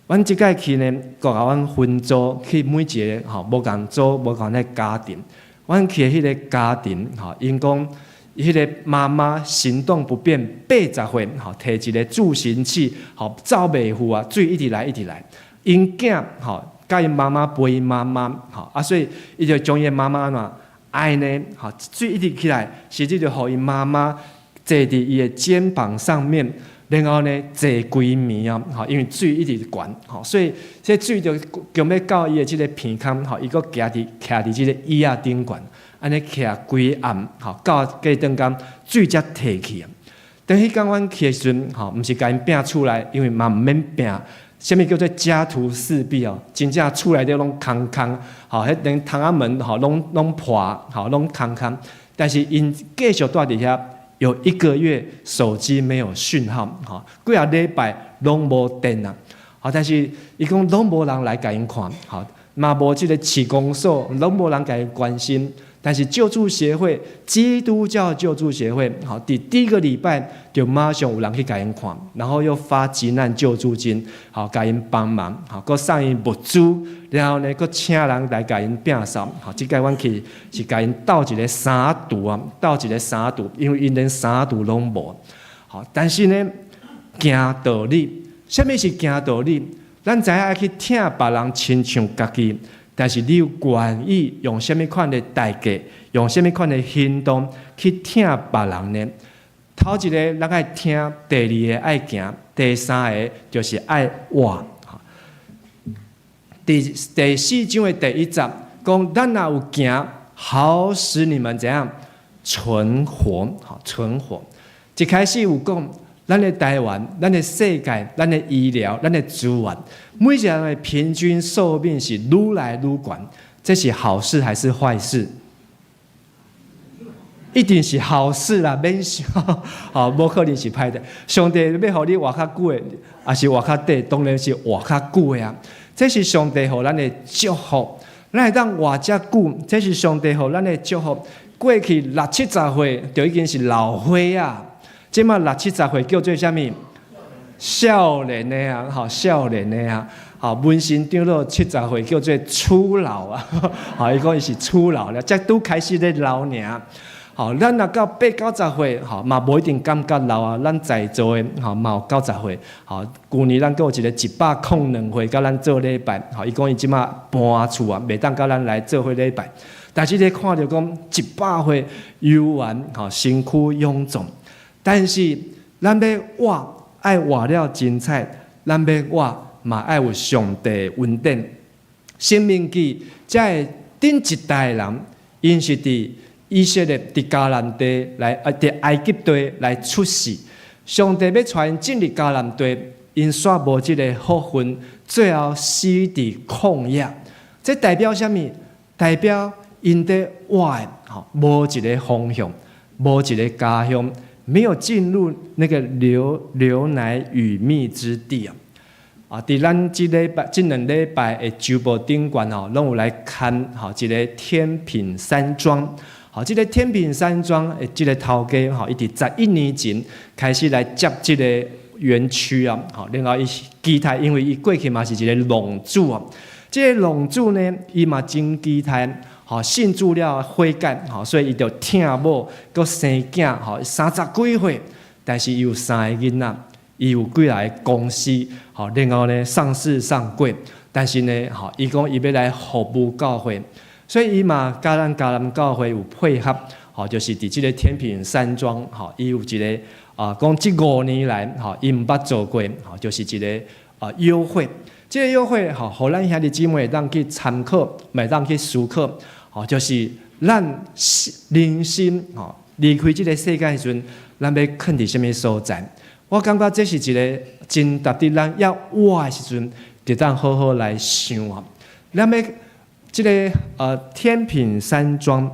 阮即届去呢，甲阮分组去每一个吼无共组无共个家庭，阮去迄个家庭吼，因讲。迄个妈妈行动不便，80岁，吼，摕一个助行器，吼，走袂赴啊，水一直来。因囝，吼，甲因妈妈陪因妈妈，吼，啊，所以伊就将伊妈妈怎爱呢，吼，水一直起来，实际就互因妈妈坐伫伊的肩膀上面，然后呢坐规暝啊，吼，因为水一直悬，吼，所以这水就强要到伊的即个鼻孔，吼，伊个徛伫即个椅仔顶悬。安尼徛规暗，吼，到过顿间水才摕去啊。等迄天阮去的时阵，吼，毋是甲因拼厝内，因为嘛毋免拼。啥物叫做家徒四壁哦？真正厝内底拢空，吼，迄连窗仔门吼拢破，吼，拢空。但是因继续住伫遐，有1个月手机没有讯号，吼，几啊礼拜拢无电啊。好，但是伊讲拢无人来甲因看，吼，嘛无即个市公所，拢无人甲因关心。但是救助协会，基督教救助协会，好，第1个礼拜就马上有人去甲因看，然后又发急难救助金，好，甲因帮忙，好，佮送因物资，然后呢，佮请人来甲因摒扫，好，即届阮去是甲因斗一个3堵啊，因为因连3堵拢无，好，但是呢，行道理，什么是行道理？咱知影爱去听别人亲像家己。但是你有愿意用什么款的代价，用什么款的行动去听别人呢？头一个咱爱听，第2个爱行，第3个就是爱活。第4章的第1节讲，咱若有行，好使你们怎样存活？好，存活。一开始有讲。咱的台湾、咱的世界、咱的医疗、咱的资源，每一个人的平均寿命是愈来愈悬，这是好事还是坏事？一定是好事啦，免想，好，无可能是歹的。上帝要互你活较久的，也是活较短，当然是活较久的啊。这是上帝互咱的祝福，咱会当活遮久，这是上帝互咱的祝福。过去60、70岁就已经是老花啊。即马60、70岁叫做啥物？少年的啊，好，少年的啊，好，文心长老70岁叫做初老啊，好，伊讲伊是初老了，才拄开始咧老尔。好，咱若到80、90岁，好嘛无一定感觉老啊。咱在座的，好嘛有90岁，好，旧年咱还有一个102岁，甲咱做礼拜，好，伊讲伊即马搬厝啊，袂当甲咱来做伙礼拜。但是你看到讲100岁悠然，好，身躯臃肿。但是，咱要活，爱活了精彩；咱要活，嘛爱有上帝恩典。生命记才会顶一代人，因是伫以色列、伫迦南地来，伫埃及地来出世。上帝要带因进入迦南地，因煞无即个福分，最后死伫旷野。这代表啥物？代表因伫活的，吼，无一个方向，无一个家乡。没有进入那个流奶与蜜之地啊！啊，伫咱即2礼拜的周报顶悬吼，拢有来看吼一个天品山庄。好，即个天品山庄的即个头家吼，伊伫11年前开始来接即个园区啊。好，另外伊期待，因为伊过去嘛是一个农主啊。即个农主呢，伊嘛真期待。好，信主了悔改，好，所以伊就听某，佮生囝，好，30几岁，但是伊有3个囡仔，伊有几来个公司，好，然后呢上市上柜，但是呢，好，伊讲伊要来服务教会，所以伊嘛甲咱迦南教会有配合，好，就是伫即个天平山庄，好，伊有一个讲即5年来，好，伊毋捌做过，好，就是一个优惠。这个优惠好，互咱兄弟姊妹当去参考，袂当去思考，好，就是咱人生吼离开这个世界的时阵，咱要囥伫什么所在？我感觉这是一个真值得咱要活的时阵，就当好好来想啊。咱要这个天品山庄，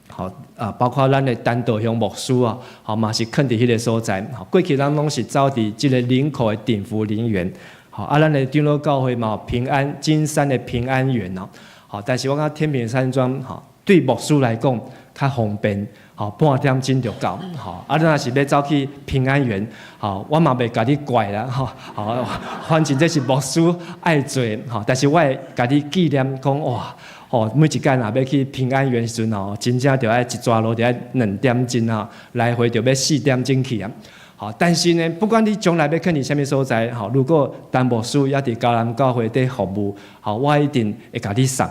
好包括咱的丹道乡牧师啊，好嘛是囥伫迄个所在。好，过去咱拢是走伫这个林口的鼎福林园。好，咱的长老教会嘛，平安金山的平安园哦，好，但是我讲天平山庄，好，对牧师来讲较方便，好，半点钟就到，好，你若是要走去平安园，好，我嘛袂甲你怪啦，好，反正这是牧师爱做，好，但是我会甲你纪念讲，哇，哦，每一间若要去平安园时阵哦，真正就要一抓路就要2点钟啊，来回就要4点钟去啊。好，但是呢，不管你将来要去你什么所在，好，如果当牧师也伫高南教会底服务，好，我一定会甲你送。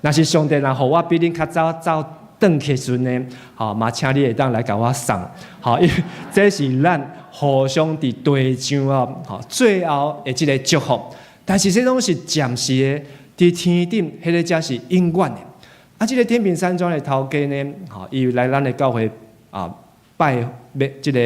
若是上帝若互我比恁较早转去时阵呢，好，嘛请你会当来甲我送，好，因为这是咱互相伫地上啊，好，最后的即个祝福。但是这拢是暂时的，伫天顶，迄个才是永远的。啊，即个天平山庄的头家呢，好，伊来咱的教会啊。拜即个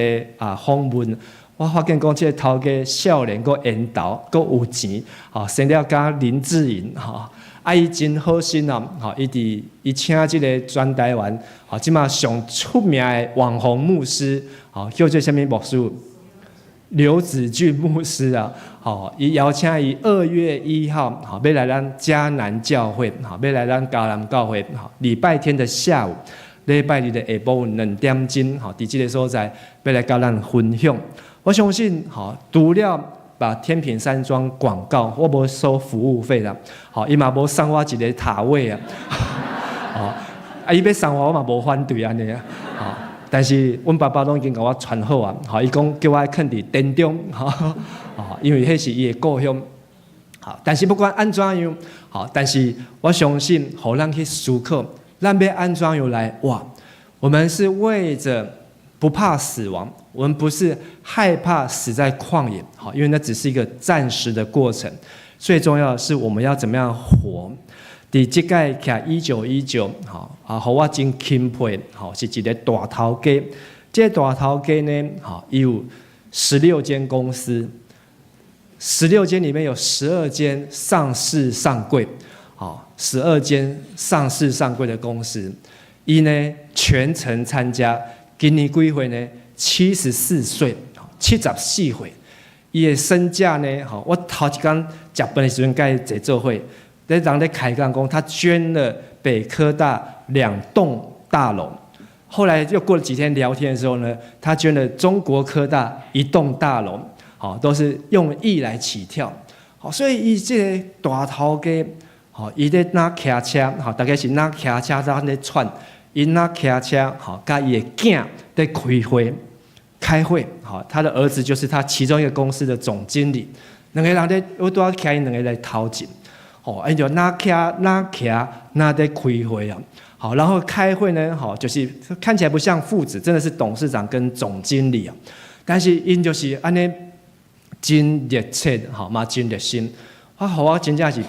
访问，我发现讲即个头家少年，佫缘投，佫有钱，吼，生了甲林志颖，吼，伊真好心哦，吼，伊请即个全台湾，吼，即马上出名的网红牧师，吼，叫做啥物牧师？刘子俊牧师啊，吼，伊邀请伊2月1号，吼，要来咱迦南教会，吼，要来咱高南教会，吼，礼拜天的下午。礼拜日的下晡2点钟，吼，伫即个所在要来甲咱分享。我相信，吼，除了把天平山庄广告，我无收服务费啦，吼，伊嘛无送我一个塔位啊，吼，伊要送我嘛无反对安尼啊，吼，但是阮爸爸拢已经甲我传好啊，吼，伊讲叫我囥伫殿中，吼，因为迄是伊的故乡。好，但是不管安怎样，好，但是我相信，互咱去思考。咱要安怎样来哇？我们是为着不怕死亡，我们不是害怕死在旷野，好，因为那只是一个暂时的过程。最重要的是我们要怎么样活？伫即届1919，好啊，互我真钦佩，好是一个大头家。这个大头家呢，好，伊有16间公司，16间里面有12间上市上柜。好，12间上市上柜的公司，伊呢全程参加。今年几岁呢？74岁，74岁。伊的身价呢？好，我头一天食饭的时阵，甲伊坐做伙，人咧开讲讲，他捐了北科大2栋大楼。后来又过了几天聊天的时候呢，他捐了中国科大1栋大楼，好，都是用亿来起跳。好，所以伊这个大头家。好，伊咧拿骑车，好，大概是拿骑车在咧串，伊拿骑车，好，甲伊的囝在开会，好，他的儿子就是他其中一个公司的总经理，两个人咧，我都要骑因两个来头前，哦，伊就拿在开会啊，好，然后开会呢，好，就是看起来不像父子，真的是董事长跟总经理啊，但是因就是安尼真热切，好嘛，真热心。我真正是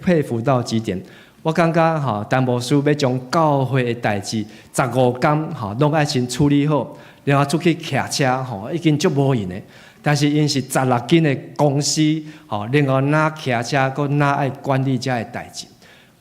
佩服到极点。我感觉吼，当牧师要将教会的代志15天吼，拢爱先处理好，然后出去骑车吼，已经足无用的。但是因是16间的公司吼，另外拿骑车，佮拿爱管理遮的代志。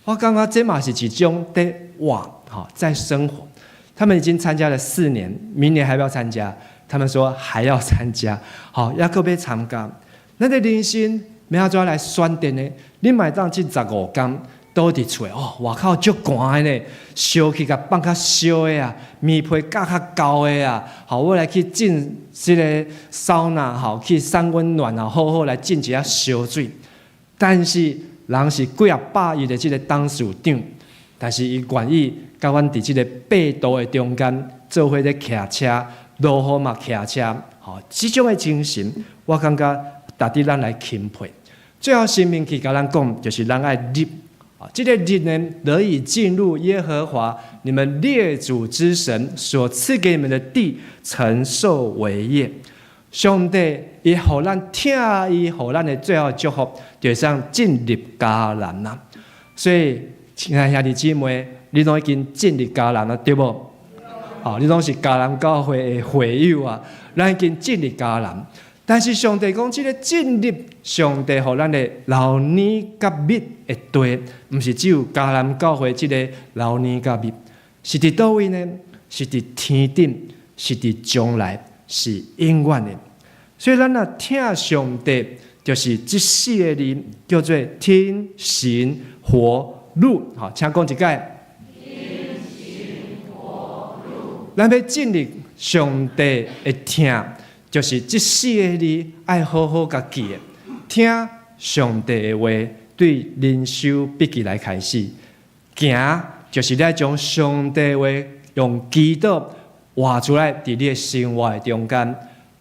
我感觉这嘛是一种在活吼，在生活。他们已经参加了4年，明年还要参加。他们说还要参加，好，还佫要参加。咱的人生。要安怎来选择呢？你买当进15天，倒伫厝哦，外口足寒的呢，烧去甲放较烧的啊，棉被盖较厚的啊，好，我来去浸这个桑拿，好，去散温暖啊，好好来浸一下烧水。但是人是几啊百亿的这个董事长，但是伊愿意甲阮伫这个8度的中间做伙咧骑车，落雨嘛骑车，好，这种的精神，我感觉。值得咱来钦佩。最后，申命记甲咱讲，就是咱爱立啊，这个立呢，得以进入耶和华你们列祖之神所赐给你们的地，承受为业。上帝伊互咱听伊互咱的最后祝福，就像进入迦南啦。所以，亲爱兄弟姊妹，你拢已经进入迦南了，对不？好，你拢是迦南教会的会友啊，咱已经进入迦南。但是上帝讲，这个进入上帝互咱的老年甲密会对，毋是只有迦南教会这个老年甲密，是伫倒位呢？是伫天顶，是伫将来，是永远的。所以咱若听上帝就是这四个字叫做天行活路。好，请讲一解。天行活路。咱要进入上帝的听，就是这四个字爱好好甲记的。听上帝的话，对灵修笔记来开始。行就是来将上帝的话用基督活出来，伫你的生活的中间。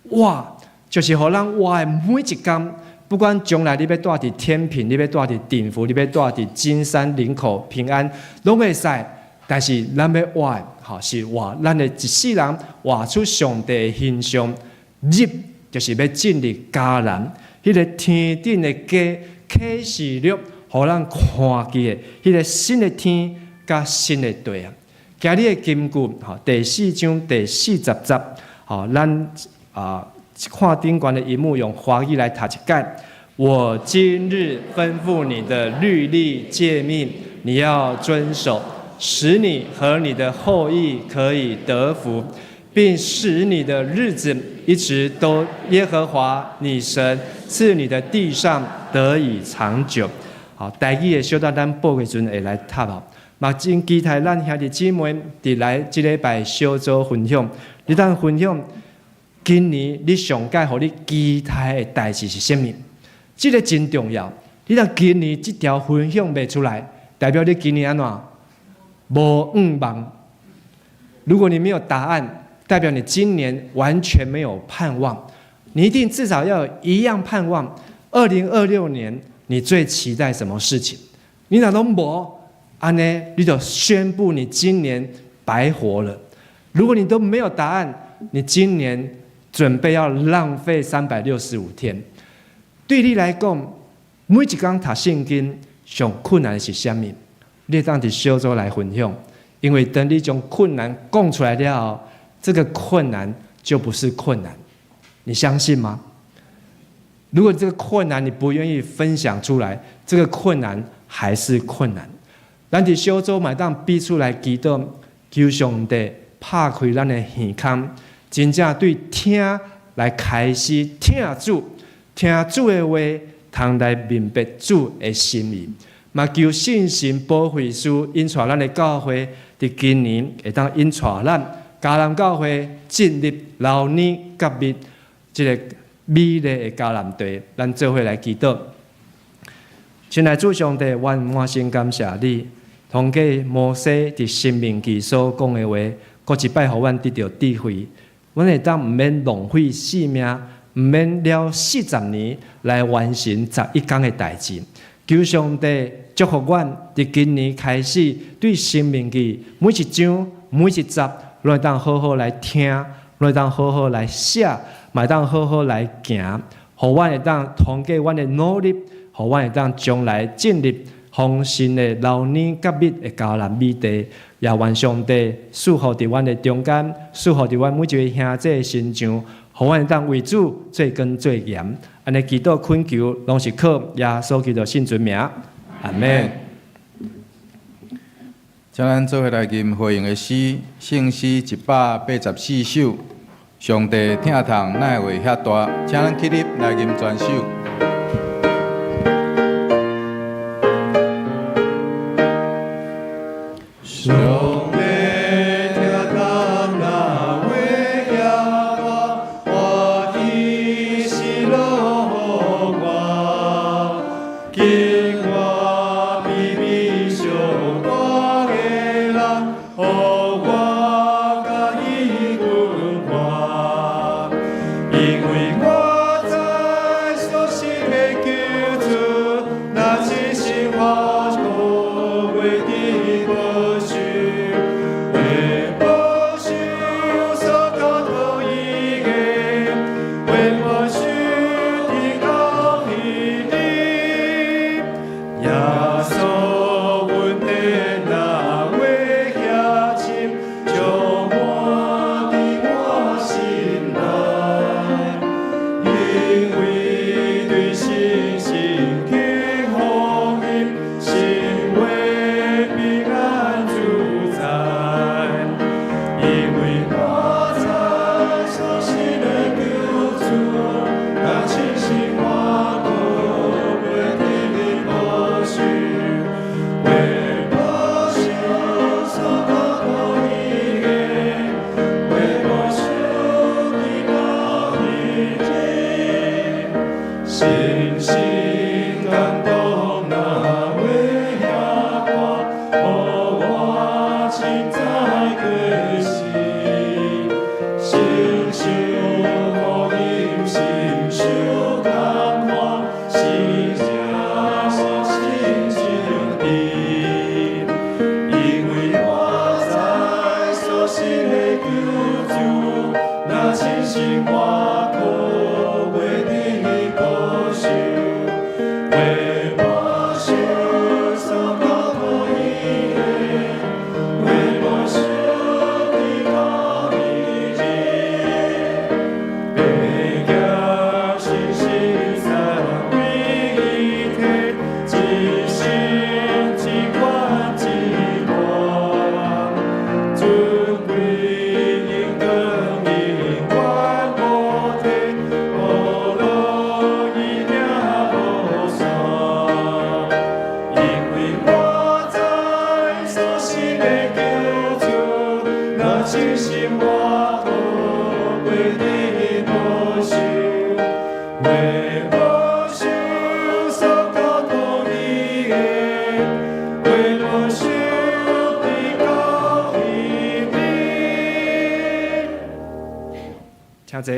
活就是互咱活的每一天，不管将来你要住伫天平，你要住伫定福，你要住伫金山、林口、平安，拢会使。但是咱要活的，吼是活咱的一世人活出上帝的形象。入就是要进入迦南，迄个天顶的家启示录，互咱看见的迄个新的天甲新的地啊。今日的金句，吼第4章第40节，吼咱看顶悬的荧幕，用华语来读一解。我今日吩咐你的律例诫命，你要遵守，使你和你的后裔可以得福，并使你的日子一直都耶和华你神赐你的地上得以长久。好，台语的小到咱报的时阵会来读哦。嘛真期待咱兄弟姊妹伫来即礼拜小组分享，你当分享今年你上届互你期待的代志是啥物？这个真重要。你若今年这条分享袂出来，代表你今年安怎？无望。如果你没有答案，代表你今年完全没有盼望。你一定至少要有一样盼望。2026年你最期待什么事情？你若拢无，安尼你就宣布你今年白活了。如果你都没有答案，你今年准备要浪费365天。对你来讲，每一天读圣经上困难的是什么？你当伫小组来分享，因为等你将困难讲出来了后，这个困难就不是困难，你相信吗？如果这个困难你不愿意分享出来，这个困难还是困难。咱伫小组嘛当逼出来祈祷，求上帝拍开咱的耳孔，真正对听来开始听主的话，通来明白主的心意。嘛求信心保惠师引带咱的教会，伫今年会当引带咱迦南教会进入老年甲密这个美丽的迦南地，咱做伙来祈祷。亲爱的主上帝，阮满心感谢你，通过摩西伫申命记所讲的话，搁一摆互阮得到智慧，阮会当毋免浪费性命，毋免了40年来完成11天的代志。求上帝祝福阮，伫今年开始对申命记每一章每一集，拢会当好好来听，拢会当好好来写，嘛会当好好来行，互阮会当通过阮的努力，互阮会当将来进入丰盛的老年甲密的迦南美地。也愿上帝赐福伫阮的中间，赐福伫阮每一位兄弟的身上，互阮会当为主做根做盐。安尼祈祷恳求，拢是靠耶稣基督圣尊名，阿门。请咱做伙来吟回应的诗，圣诗184首。上帝听痛，乃会遐大？请咱起立来吟全首。上帝听痛，乃会遐大？欢喜喜乐互我，敬我比比上大的人，互我甲伊分看，因为我知所信的救主，若真心话可袂得保守，会保守所靠讨伊的，会保守伫到彼里。耶稣阮的那会遐深，就满伫我心内，因为对信心敬奉伊，心为平安主宰。因为我知所信的救主，若真心我信心我为你默想，为默想所交托你的，为默想你告你名。请坐。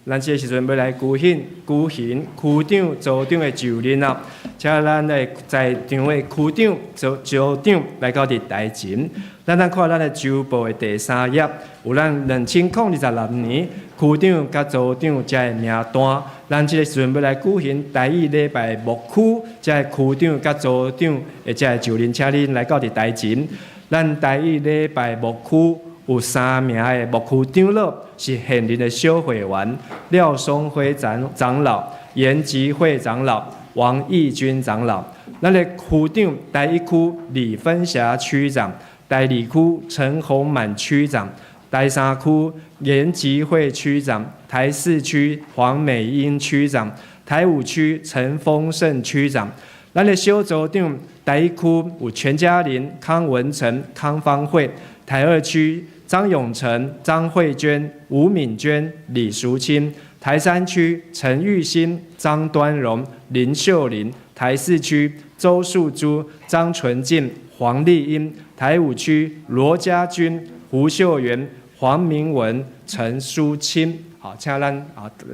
咱这个时阵要来举行区长、组长的就任啊，请咱的在场的区长、组长来到伫台前。咱看咱的周报的第3页，有咱2026年区长甲组长这个名单。咱这个时阵要来举行台语礼拜牧区，这个区长甲组长的这个就任，请恁来到伫台前。咱台语礼拜牧区。有3名的牧区长老是现任的小会员：廖松辉长老、严吉慧长老、王义军长老。咱的区长，台1区李芬霞区长，台2区陈宏满区长，台3区严吉慧区长，台4区黄美英区长，台5区陈丰盛区长。咱的小组长，台1区有全家林、康文成、康芳慧，台2区。张永成、张慧娟、吴敏娟、李淑清，台3区陈玉欣、张端荣、林秀玲，台4区周素珠、张纯静、黄丽英，台5区罗家军、胡秀媛、黄明文、陈淑清。好，请咱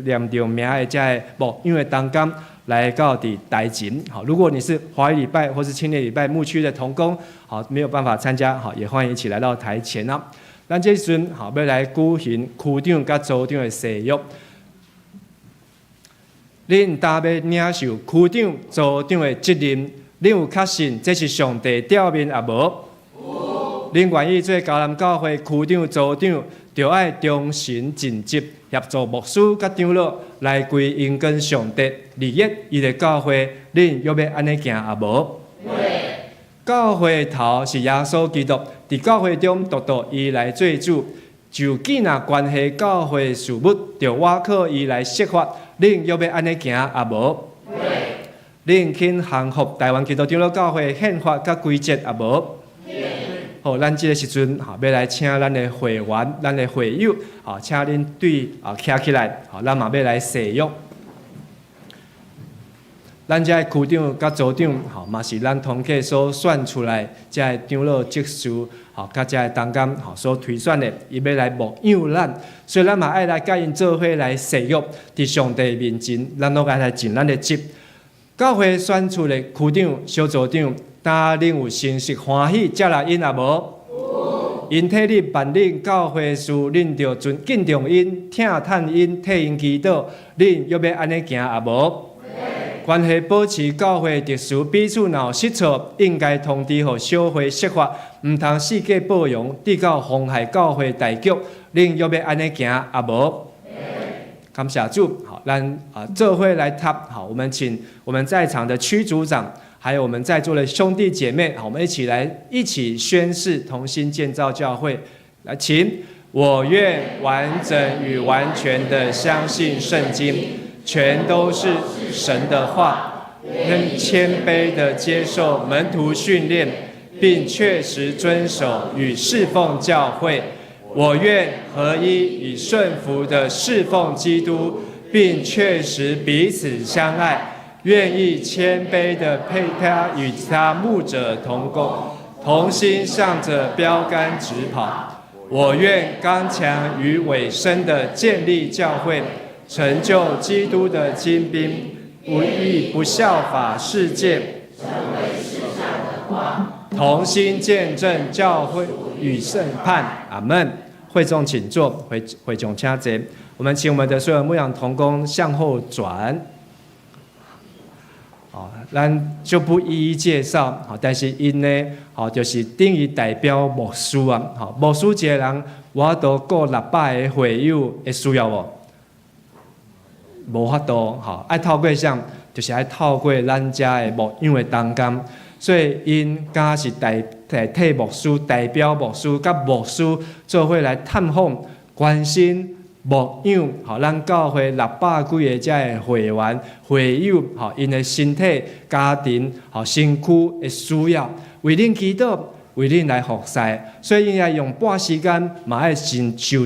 念着名的这个牧养的同工来到伫台前。好，如果你是华语礼拜或是青年礼拜牧区的同工，好没有办法参加，好也欢迎一起来到台前啊。咱这时阵好要来举行区长甲组长的誓约。恁答要领受区长、组长的责任，恁有确信这是上帝召命也无？恁愿意做高南教会区长、组长，就要忠心尽职，协助牧师甲长老来归因跟上帝利益伊的教会，恁要安尼行也无？教会头是耶稣基督，伫教会中独独伊来做主。就既若关系教会事务，就我靠伊来设法，恁要安尼行也无？恁肯降服台湾基督长老教会宪法甲规则也无？好，咱即个时阵要来请咱的会员、咱的会友，请恁对站起来，咱嘛要来誓约。咱这区长甲组长，嘛是咱同客所选出来，这长老职事，甲这同工所推选的，伊要来牧养咱，所以咱嘛爱来甲因做伙来誓约，伫上帝面前，咱都爱来尽咱的职。教会选出的区长、小组长，当恁有心实欢喜，接纳因也无？因替恁办恁教会事，恁着敬重因、听叹因、替因祈祷，恁要安尼行也无？关系保持教会特殊，彼此若有失错，应该通知互小会设法，毋通四界报扬，直到妨害教会大局。恁要安尼行也无？感谢主，好，咱做伙来读，好，我们请我们在场的区组长，还有我们在座的兄弟姐妹，好，我们一起宣誓，同心建造教会。来，请我愿完整与完全的相信圣经。全都是神的话，仍谦卑地接受门徒训练，并确实遵守与侍奉教会。我愿合一与顺服地侍奉基督，并确实彼此相爱，愿意谦卑地配他与其他牧者同工，同心向着标杆直跑。我愿刚强与委身地建立教会，成就基督的精兵，不效法世界，成为世上的光，同心见证教会与审判。阿门。会众请坐，会众请坐。我们请我们的所有牧养同工向后转。咱就不一一介绍，但是因呢，就是等于代表牧师啊，牧师一个人，我都过600个会友会需要无？无法度，爱透过啥，就是爱透过咱家的牧养的同工，所以因敢是代替牧师、代表牧师，甲牧师做伙来探访、关心、牧养，咱教会600几个这会员、会友，因的身体、家庭、身躯的需要，为恁祈祷，为恁来服侍，所以因要用半时间，嘛爱受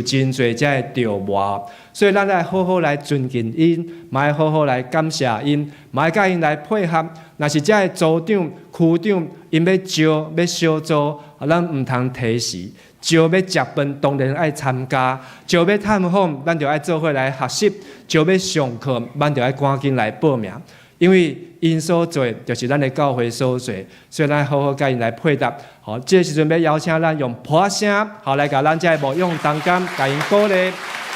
真侪才会着磨。所以咱爱好好来尊敬因，嘛爱好好来感谢因，嘛爱甲因来配合。若是遮个组长、区长，因要招要小组，咱毋通提示。招要食饭，当然爱参加；招要探访，咱就爱做伙来学习；招要上课，咱就爱赶紧来报名。因为因所做，就是咱的教会所做，所以咱好好甲因来配搭。好，这时阵要邀请咱用破声，好来甲咱遮个牧养同感，甲因鼓励，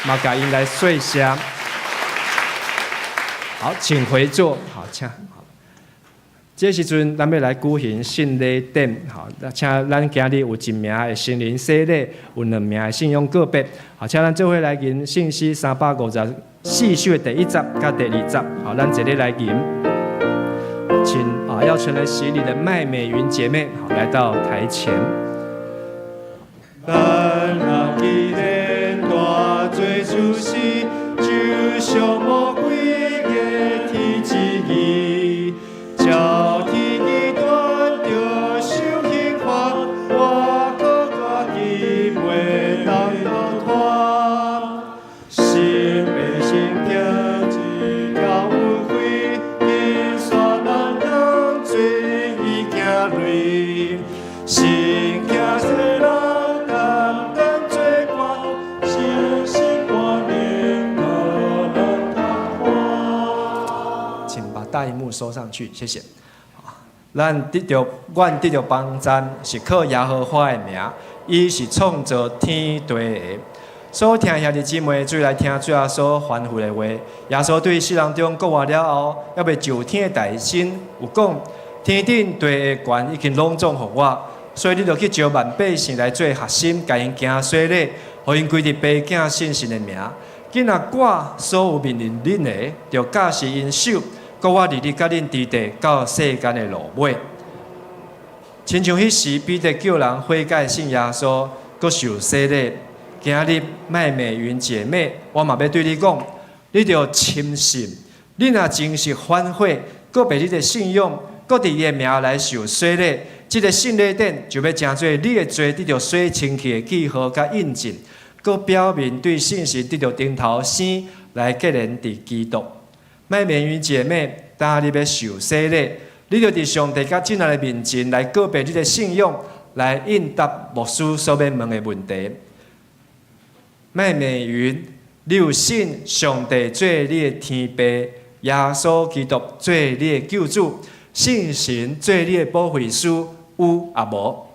嘛甲因来说声。好，请回座。好，请。这时阵，咱要来举行圣礼典，好，请咱今日有1名的圣灵洗礼，有2名的信仰个别，好，请咱做伙来吟信息354首的第1集甲第2集，好，咱一日来吟。请要成为洗礼的麦美云姐妹，好，来到台前。咱人既然大罪出世，就上无几个天之义。朝天机断着受刑罚，我可家己袂当逃脱。心被心跳，一条运回，因山难当罪已行累。心惊世人担当罪过，心心挂念可能他花。请把大荧幕收上去，谢谢。阮得到帮赞，是靠耶和华的名，伊是创造天地的。所听兄弟姊妹，最来听主耶稣吩咐的话。耶稣对世人中讲话了后，还未就天的大身有讲：天顶地的权已经拢总互我，所以你着去招万百姓来做核心，甲因行洗礼，互因归入爸囝信神的名。今仔我所有命令恁的，着教示因守。搁我日日甲恁伫地到世间的路尾，亲像迄时彼得叫人悔改信耶稣，搁受洗礼。今日麦美云姐妹，我嘛要对你讲，你着深信，你若真实反悔，搁被你的信仰，搁伫伊的名来受洗礼，即个圣礼典就要成做你的罪得到洗清气的记号甲印证，搁表明对信神得到顶头生来结连伫基督。麦美云姐妹，当你要受洗礼，你就伫上帝甲真人的面前来告白你的信仰，来应答牧师所要问的问题。麦美云，你有信上帝做你的天父，耶稣基督做你的救主，信神做你的保惠师，有啊无？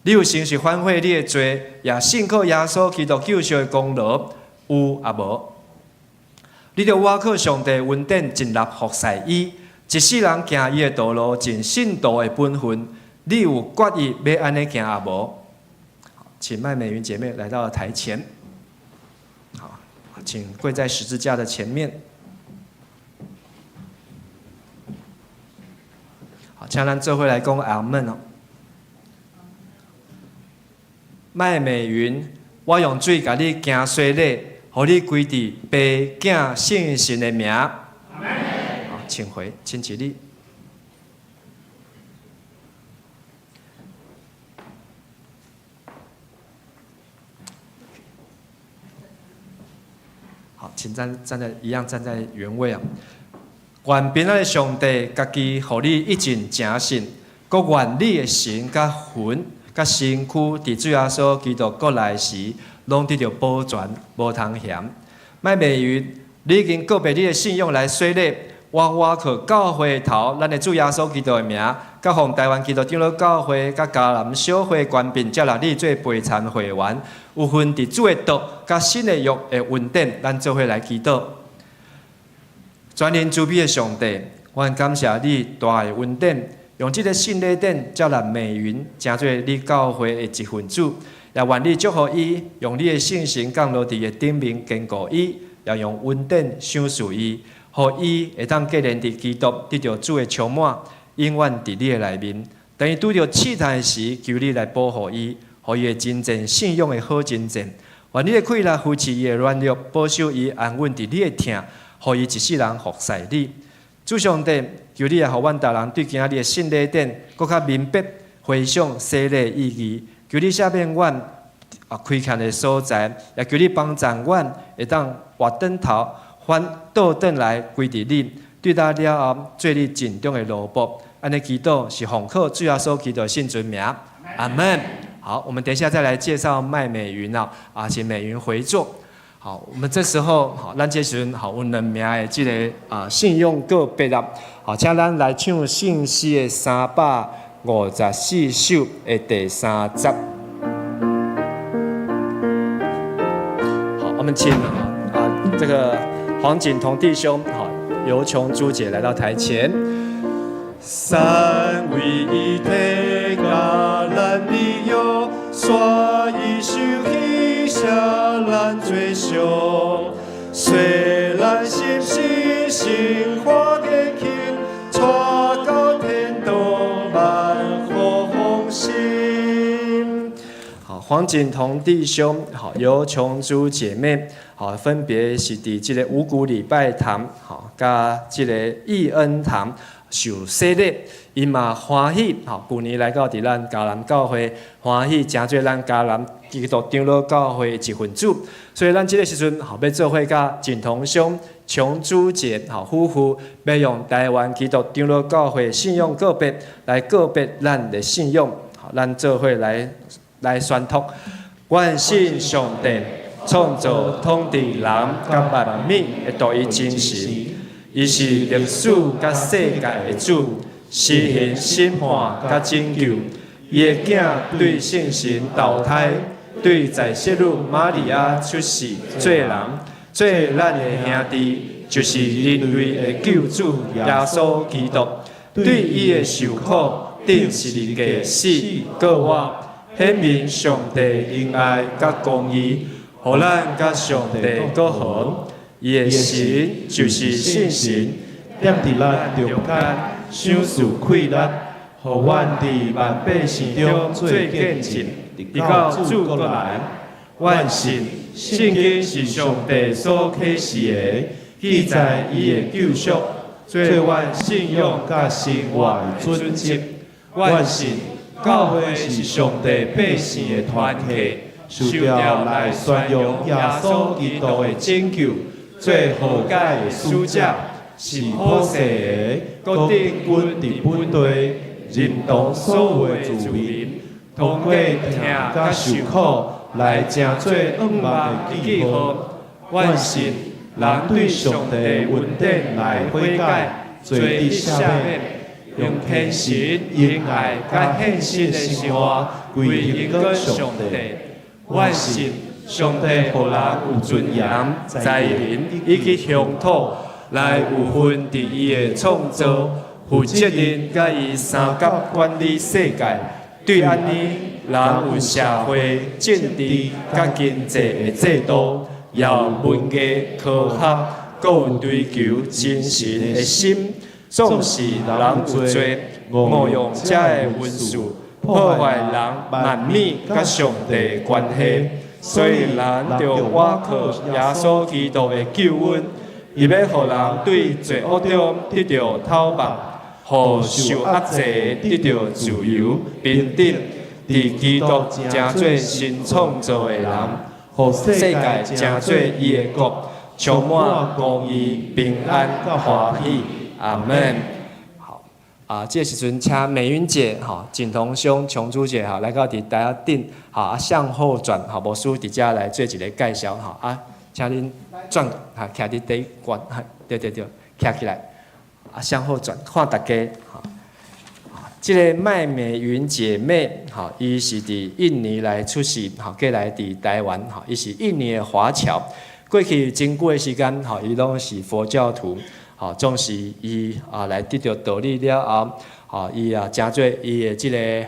你有诚实反悔你的罪，也信靠耶稣基督救赎的功劳，有啊无？你着倚靠上帝恩典，尽力服侍伊，一世人行伊的道路，尽信徒的本分。你有决意要安尼行啊无？请麦美云姐妹来到台前。好，请跪在十字架的前面。好，请咱做伙来讲阿门哦。麦美云，我用水甲你行洗礼。互你归伫爸囝圣神的名，好，请回，请起立。好，请站在原位啊。愿平安的上帝，家己互你一尽诚信，搁愿你的神甲魂甲身躯伫主耶稣基督国来时。拢得到保全，无通嫌。麦美云，你已经告白你的信仰来洗礼，我靠教会头，咱的主耶稣基督的名，甲奉台湾基督长老教会、甲嘉南小会官兵接纳你做陪参会员，有份伫主的道、甲新的约的恩典，咱做伙来祈祷。全能慈悲的上帝，我感谢你大的恩典，用这个圣礼典接纳美云，成做你教会的一份子。也愿你祝福伊，用你的圣神降落伫个顶面坚固伊，也用恩典赏赐伊，互伊会当结连伫基督，得到主的充满，永远伫你的内面。当伊拄着试探时，求你来保护伊，互伊会真正信仰的好真正。愿你的快乐扶持伊的软弱，保守伊安稳伫你的疼，互伊一世人服侍你。主上帝，求你也互阮大人对今仔日的圣礼典，搁较明白。回想洗礼意义，求你赦免阮亏欠的所在，也求你帮助阮会当活转头，反倒转来归伫你，对待了后做你尽忠的奴仆。安尼祈祷是奉靠主耶稣基督的圣尊名，阿门。好，我们等一下再来介绍麦美云请美云回座。好，我们这时候咱这时阵有两名的这个信用个别啦。好，请咱来唱信诗的354首的第30。好，我们请这个黄景彤弟兄尤琼珠姐来到台前。三位一体，甲咱利用，刷一首喜写咱做相，虽咱心事生活的轻，带到天堂万福丰盛。好，黄景彤弟兄，好，尤琼珠姐妹，好，分别是伫这个五谷礼拜堂，好，甲这个义恩堂。受洗礼，因嘛欢喜，旧年来到伫咱嘉南教会，欢喜真做咱嘉南基督长老教会的一份子。所以咱这个时阵，要做伙甲景彤兄、琼珠姐夫妇，要用台湾基督长老教会信用个别来告别咱的信用，咱做伙来宣读。愿信上帝，创造统治人甲万物的独一真神。伊是历史甲世界的主，施行审判甲拯救。伊的囝对圣神投胎，对在世女玛利亚出世做人，做咱的兄弟，就是人类的救主耶稣基督。对伊的受苦、定十字架死、搁活，显明上帝恩爱甲公义，互咱甲上帝搁好。伊的神就是圣神，踮伫咱中间，想事溃力，互阮伫万百姓中做见证，直到主国来。阮信圣经是上帝所启示的，记载伊的救赎，做阮信仰甲生活的准则。阮信教会是上帝百姓的团体，受调来宣扬耶稣基督的拯救。做和解的使者，是普世的，各地军伫本地，认同所有的自民，通过听甲受苦来成做恩望的记号。愿信人对上帝恩典来悔改，做伫下面，用虔诚、仁爱甲献身的生活归于个上帝。愿信。上帝互人有尊严、在人以及乡土，来有份伫伊的创造、负责任，甲伊三甲管理世界。对安尼，人有社会、政治、甲经济的制度，要文艺、科学，搁有追求精神的心。总是人有罪，误用这的文字，破坏人万物甲上帝的关系。所以人着倚靠耶稣基督的救恩，伊要互人对罪恶中得到讨伐，互受压制得到自由、平等，伫基督成做新创造的人，互世界成做伊的国，充满公义、平安、欢喜。阿门。这时阵请美云姐、景彤兄、琼珠姐来到伫台下顶，向后转，无需伫遮来做一个介绍，请恁转，徛伫第一关，对，徛起来，向后转，看大家，这个麦美云姐妹，伊是伫印尼来出世，过来伫台湾，伊是印尼的华侨，过去真久的时间，伊拢是佛教徒。总是伊来得到道理了后，伊真做伊的即个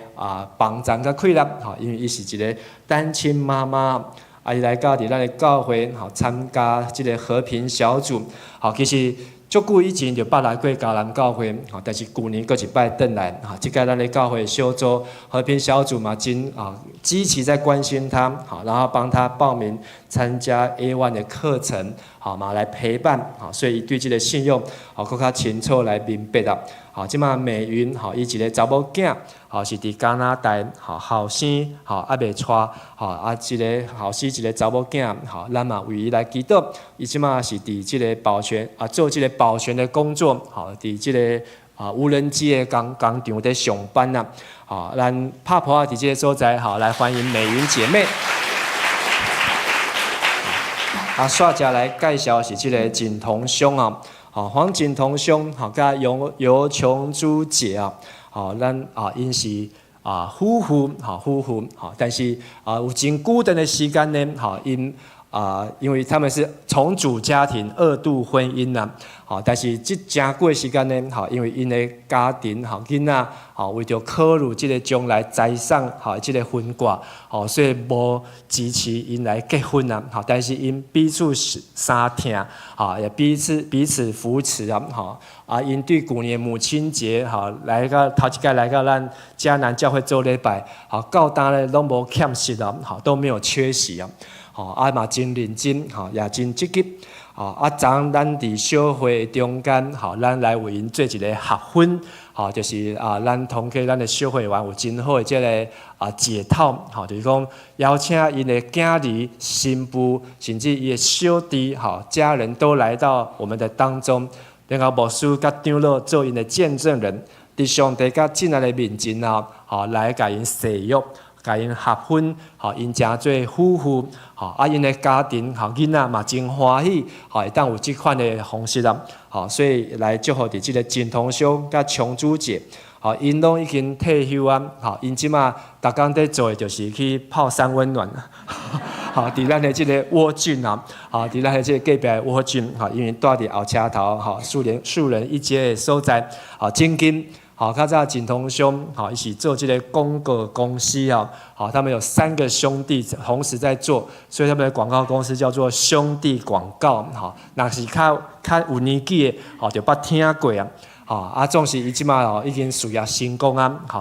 帮助甲快乐，因为伊是一个单亲妈妈，伊来到伫咱的教会，参加即个和平小组，其实足久以前就捌来过嘉南教会，但是旧年搁一摆转来，即届咱的教会小组和平小组嘛，真积极在关心他，然后帮他报名参加 A1 的课程，嘛来陪伴，所以伊对这个信用，更较清楚来明白啦。即马美云，伊一个查某囝，是伫加拿大后生还未娶一个后生一个查某囝咱嘛为伊来祈祷。伊即马是伫即个保全做即个保全的工作伫即个无人机的工场在上班呐。咱拍婆伫即个所在来欢迎美云姐妹。煞者来介绍是即个景同兄黄景同兄甲尤琼珠姐咱因是夫妇但是有真久长的时间呢因为他们是重组家庭2度婚姻但是这真久的时间呢因为因的家庭囡仔为着考虑这个将来财产这个分割所以无支持因来结婚但是因彼此相挺也彼此扶持因对旧年母亲节来到头一届来到咱嘉南教会做礼拜到当咧拢无欠失都没有缺席嘛真认真也真积极昨咱伫小会中间咱来为因做一个合婚就是咱通过咱的小会员有真好的这个解套就是讲邀请因的囝儿、新妇，甚至伊的小弟家人都来到我们的当中，然后牧师甲长老做因的见证人，伫上帝甲进来的面前来甲因誓约。甲因合婚，因成做夫妇，因的家庭囡仔嘛真欢喜，会当有即款的方式所以来祝福伫即个景同兄甲琼珠姐，因拢已经退休因即马逐工在做的就是去泡山温暖，伫咱的即个蜗郡伫咱的即个隔壁的蜗郡因为住伫后车头数人一街的所在，真紧。较早景同兄，伊是做这个广告公司他们有3个兄弟同时在做，所以他们的广告公司叫做兄弟广告若是较有年纪的就捌听过总是伊即马已经事业成功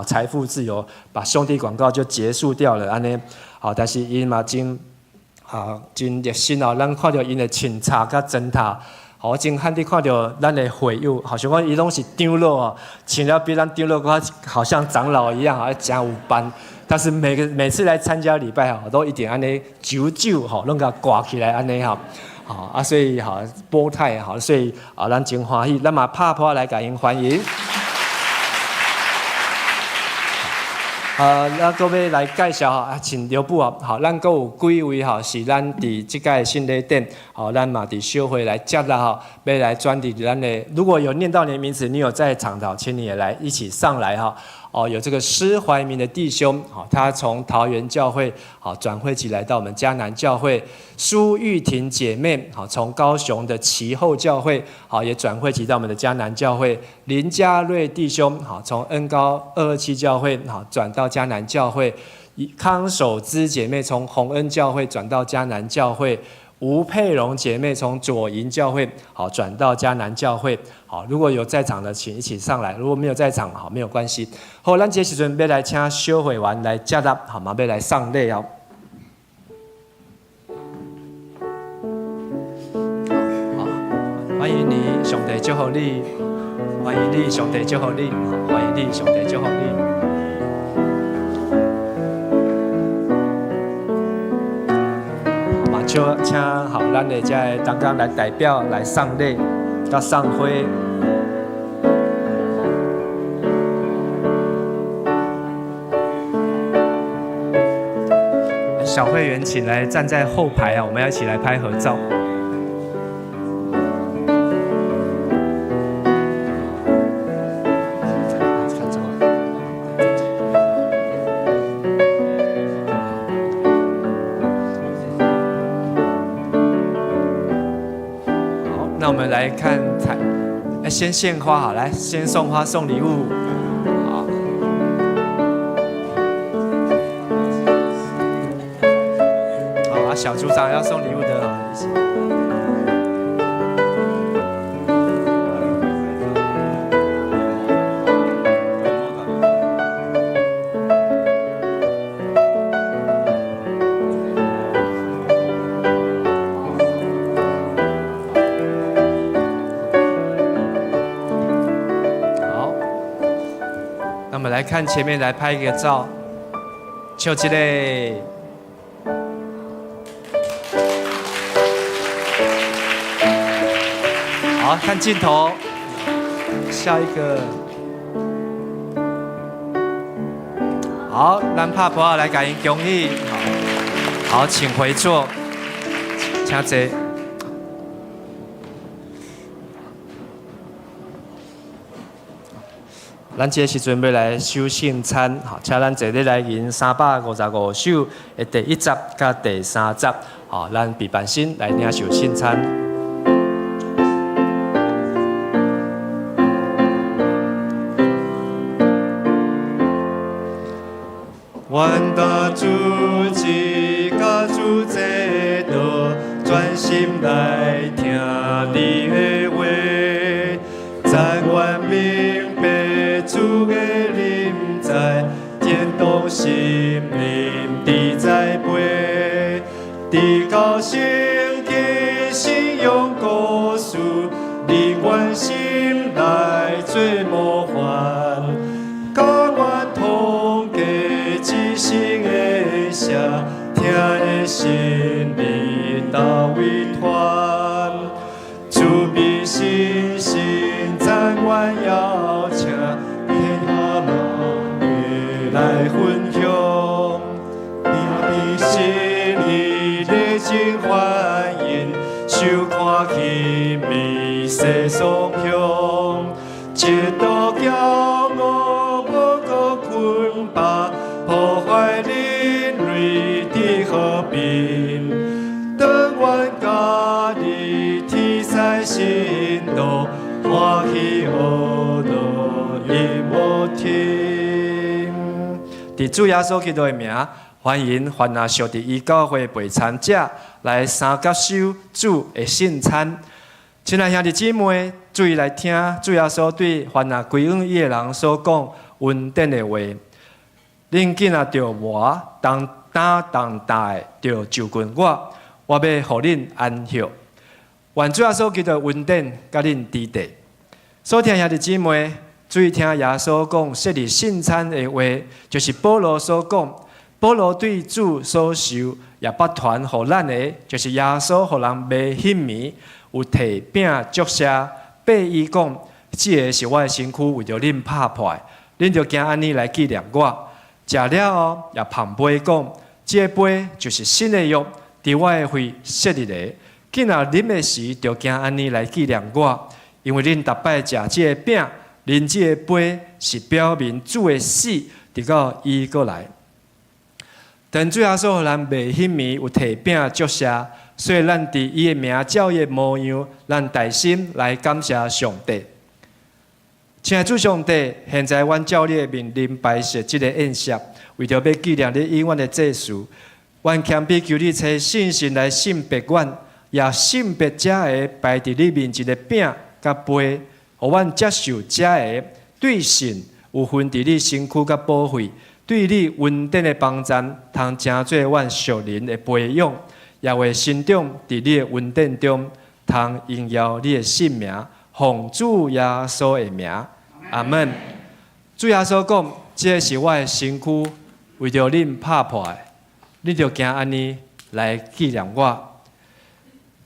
财富自由，把兄弟广告就结束掉了安尼但是因嘛真热心咱看到因的清茶甲侦塔。我真罕地看到咱的会友，像讲伊拢是长老请了比咱长老好像长老一样真有班。但是每次来参加礼拜都一定安尼酒拢甲挂起来安尼所以波太所以咱真欢喜，咱嘛拍破来甲因欢迎。咱搁要来介绍请留步咱搁有几位是咱伫即届新礼典咱嘛伫小会来接啦要来转伫咱的，如果有念到你的名字，你有在场的，请你也来一起上来有这个施怀民的弟兄他从桃园教会转会籍来到我们嘉南教会，苏玉婷姐妹从高雄的旗后教会也转会籍到我们的嘉南教会，林家瑞弟兄从恩高227教会转到嘉南教会，康守姿姐妹从洪恩教会转到嘉南教会，吴佩蓉姐妹从左营教会转到嘉南教会如果有在场的请一起上来，如果没有在场没有关系咱这时阵要来请小会员来接纳嘛要来上礼欢迎你，上帝祝福你，欢迎你，上帝祝福你，欢迎你，上帝祝福你。请咱的这刚刚来代表来上礼，甲上会。小会员请来站在后排我们要一起来拍合照。那我们来看先献花来，先送花送礼物。小组长要送礼物的看前面来拍一个照，笑一个。好，看镜头，下一个。好，咱拍婆来感恩恭喜。好，请回座，请坐。咱这时阵要来收圣餐，好，请咱坐咧来吟355首的第1集甲第3集，好，咱备办心来领受圣餐。愿大主旨甲主制度，专心来听你的话，但愿明白主的临在，天动心灵地栽培，地高圣经信仰故事，你愿心来做模范，甲愿同家。生的声，听的心里到委团，主必心心赞愿邀请天下万民来分享，你心里热情欢迎，收看奇美世所向，一道骄傲无过捆绑。破坏人类的和平，但愿家己天才心度，欢喜恶乐你无停。伫主耶稣基督的名，欢迎凡那属伫伊教会陪餐者来三接受主的圣餐。亲爱兄弟姊妹，注意来听主耶稣对凡那归向伊的人所讲恩典的话。恁囡仔着我，当大的着就近我，我要互恁安息。愿主耶稣基督恩典甲恁支持。所听兄弟姊妹，注意听耶稣讲设立圣餐的话，就是保罗所讲。保罗对主所受也捌传互咱的，就是耶稣互人袂显迷，有摕饼祝谢，八伊讲，这个是我的身躯，为着恁拍破，恁着惊安尼来纪念我。食了后，也捧杯讲，这杯就是新的约，伫我的会设立的。今仔啉的时，就惊安尼来纪念我，因为恁逐摆食这个饼，啉这个杯，是表明主的死，直到伊过来。但主耶稣咱袂显迷，有摕饼祝谢，所以咱伫伊的名照伊的模样，咱大心来感谢上帝。亲爱的主上帝，现在阮照你的命令摆设这个宴席，为着要纪念你永远的祭祀，阮谦卑求你采信心来信别阮，也信别者个摆伫你面前的饼甲杯，互阮接受者个对神有份伫你身躯甲保惠，对你恩典的帮赞，通成做阮属灵的培养，也会成长伫你的恩典中，通荣耀你的圣名，奉主耶稣的名。阿门。主耶稣讲，这是我的身躯，为着恁拍破的，你着行安尼来纪念我。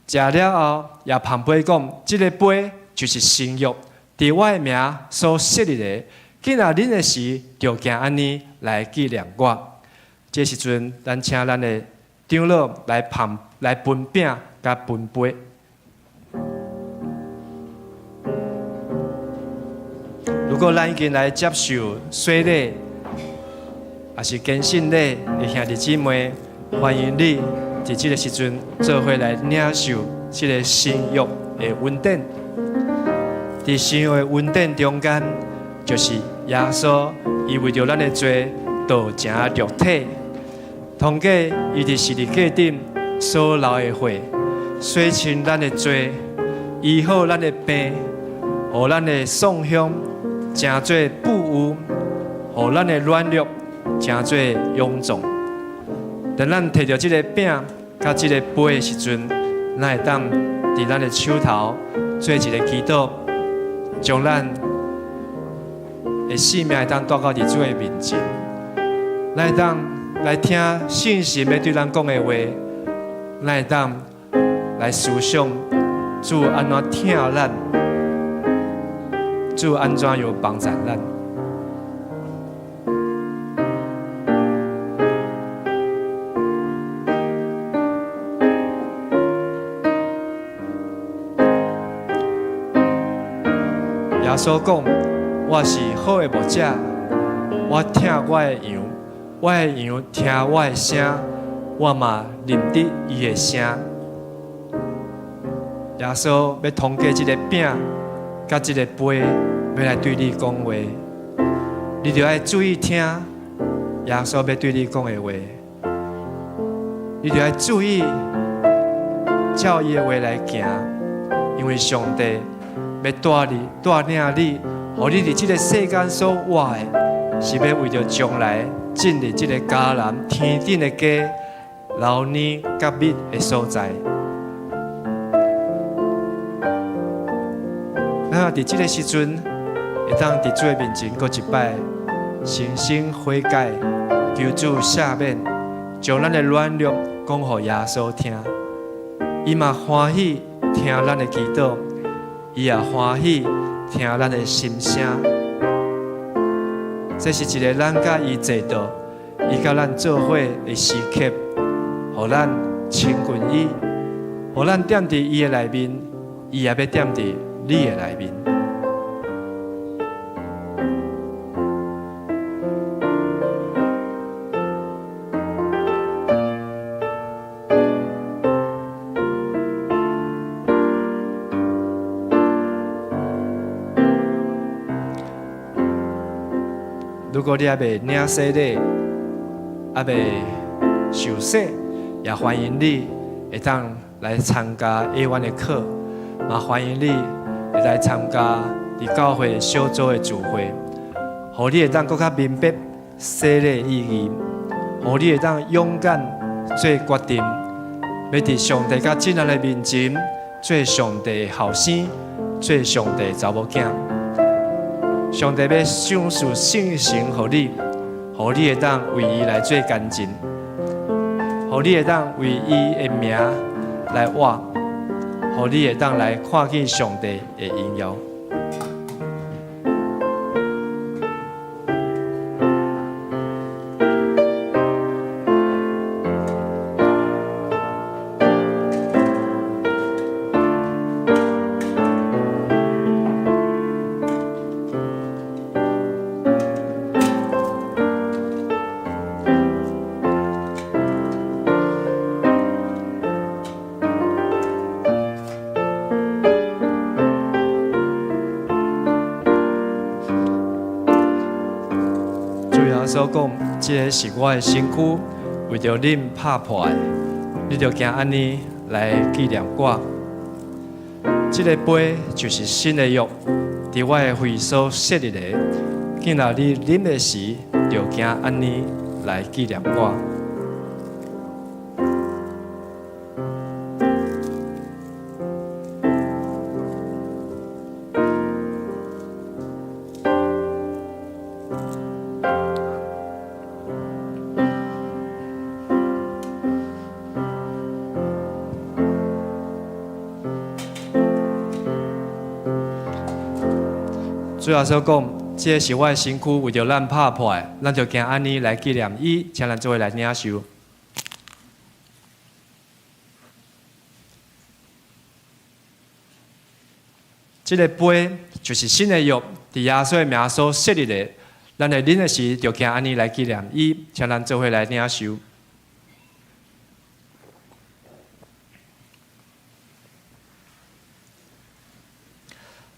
食了后，也捧杯讲，这个杯就是新约，伫我的名所设立的。今仔恁的时，着行安尼来纪念我。这时阵，咱请咱的长老来分饼甲分杯。如果咱已经来接受洗礼，也是坚信礼的兄弟姊妹，欢迎你伫这个时阵做伙来领受这个新约的恩典。伫新约的恩典中间，就是耶稣伊为着咱的罪道成肉体，通过伊伫十字架顶所流的血，洗清咱的罪，医好咱的病，互咱的丧香。成做不污，互咱的软弱成做臃肿。等咱摕到这个饼，甲这个杯的时阵，咱会当伫咱的手头做一个祈祷，将咱的的性命会当带到伫主的面前，咱会当来听信心要对咱讲的话，咱会当来思想主安怎听咱，主安怎有帮助咱。耶稣讲：“我是好的牧者，我听我的羊，我的羊听我的声，我嘛认得伊的声。”耶稣要通过这个饼，甲这个杯，要来对你讲话，你就要注意听耶稣要对你讲的话，你就要注意照伊的话来行，因为上帝。要带领你，互你伫这个世间所活的，是要为着将来进入这个迦南天顶的家，流年甲蜜的所在。咱伫这个时阵，会当伫主的面前过一摆，诚心悔改，求主赦免，将咱的软弱讲互耶稣听，伊嘛欢喜听咱的祈祷。伊也欢喜听咱的心声，这是一个咱甲伊坐道，伊甲咱做伙的时刻，互咱亲近伊，互咱踮伫伊的内面，伊也要踮伫你的内面。如果你还未领洗礼，还未受洗，也欢迎你会当来参加 A1 的课，也欢迎你会来参加伫教会小组的聚会，互你会当更较明白洗礼的意义，互你会当勇敢做决定，要伫上帝甲众人的面前做上帝的后生，做上帝的查某囝。上帝要赏赐圣神予你，予你会当为伊来做干净，予你会当为伊的名来活，予你会当来看见上帝的荣耀。所讲，这个是我的身躯，为着恁拍破的，你就行安尼来纪念我。这个杯就是新的约，伫我的会所设立的。今仔日啉的时，就行安尼来纪念我。主要所讲，这是我的身躯，为着咱拍破的，咱就行安尼来纪念伊，请咱做伙来领受。这个杯就是新的约，伫耶稣的名所设立的，咱在啉的时就行安尼来纪念伊，请咱做伙来领受。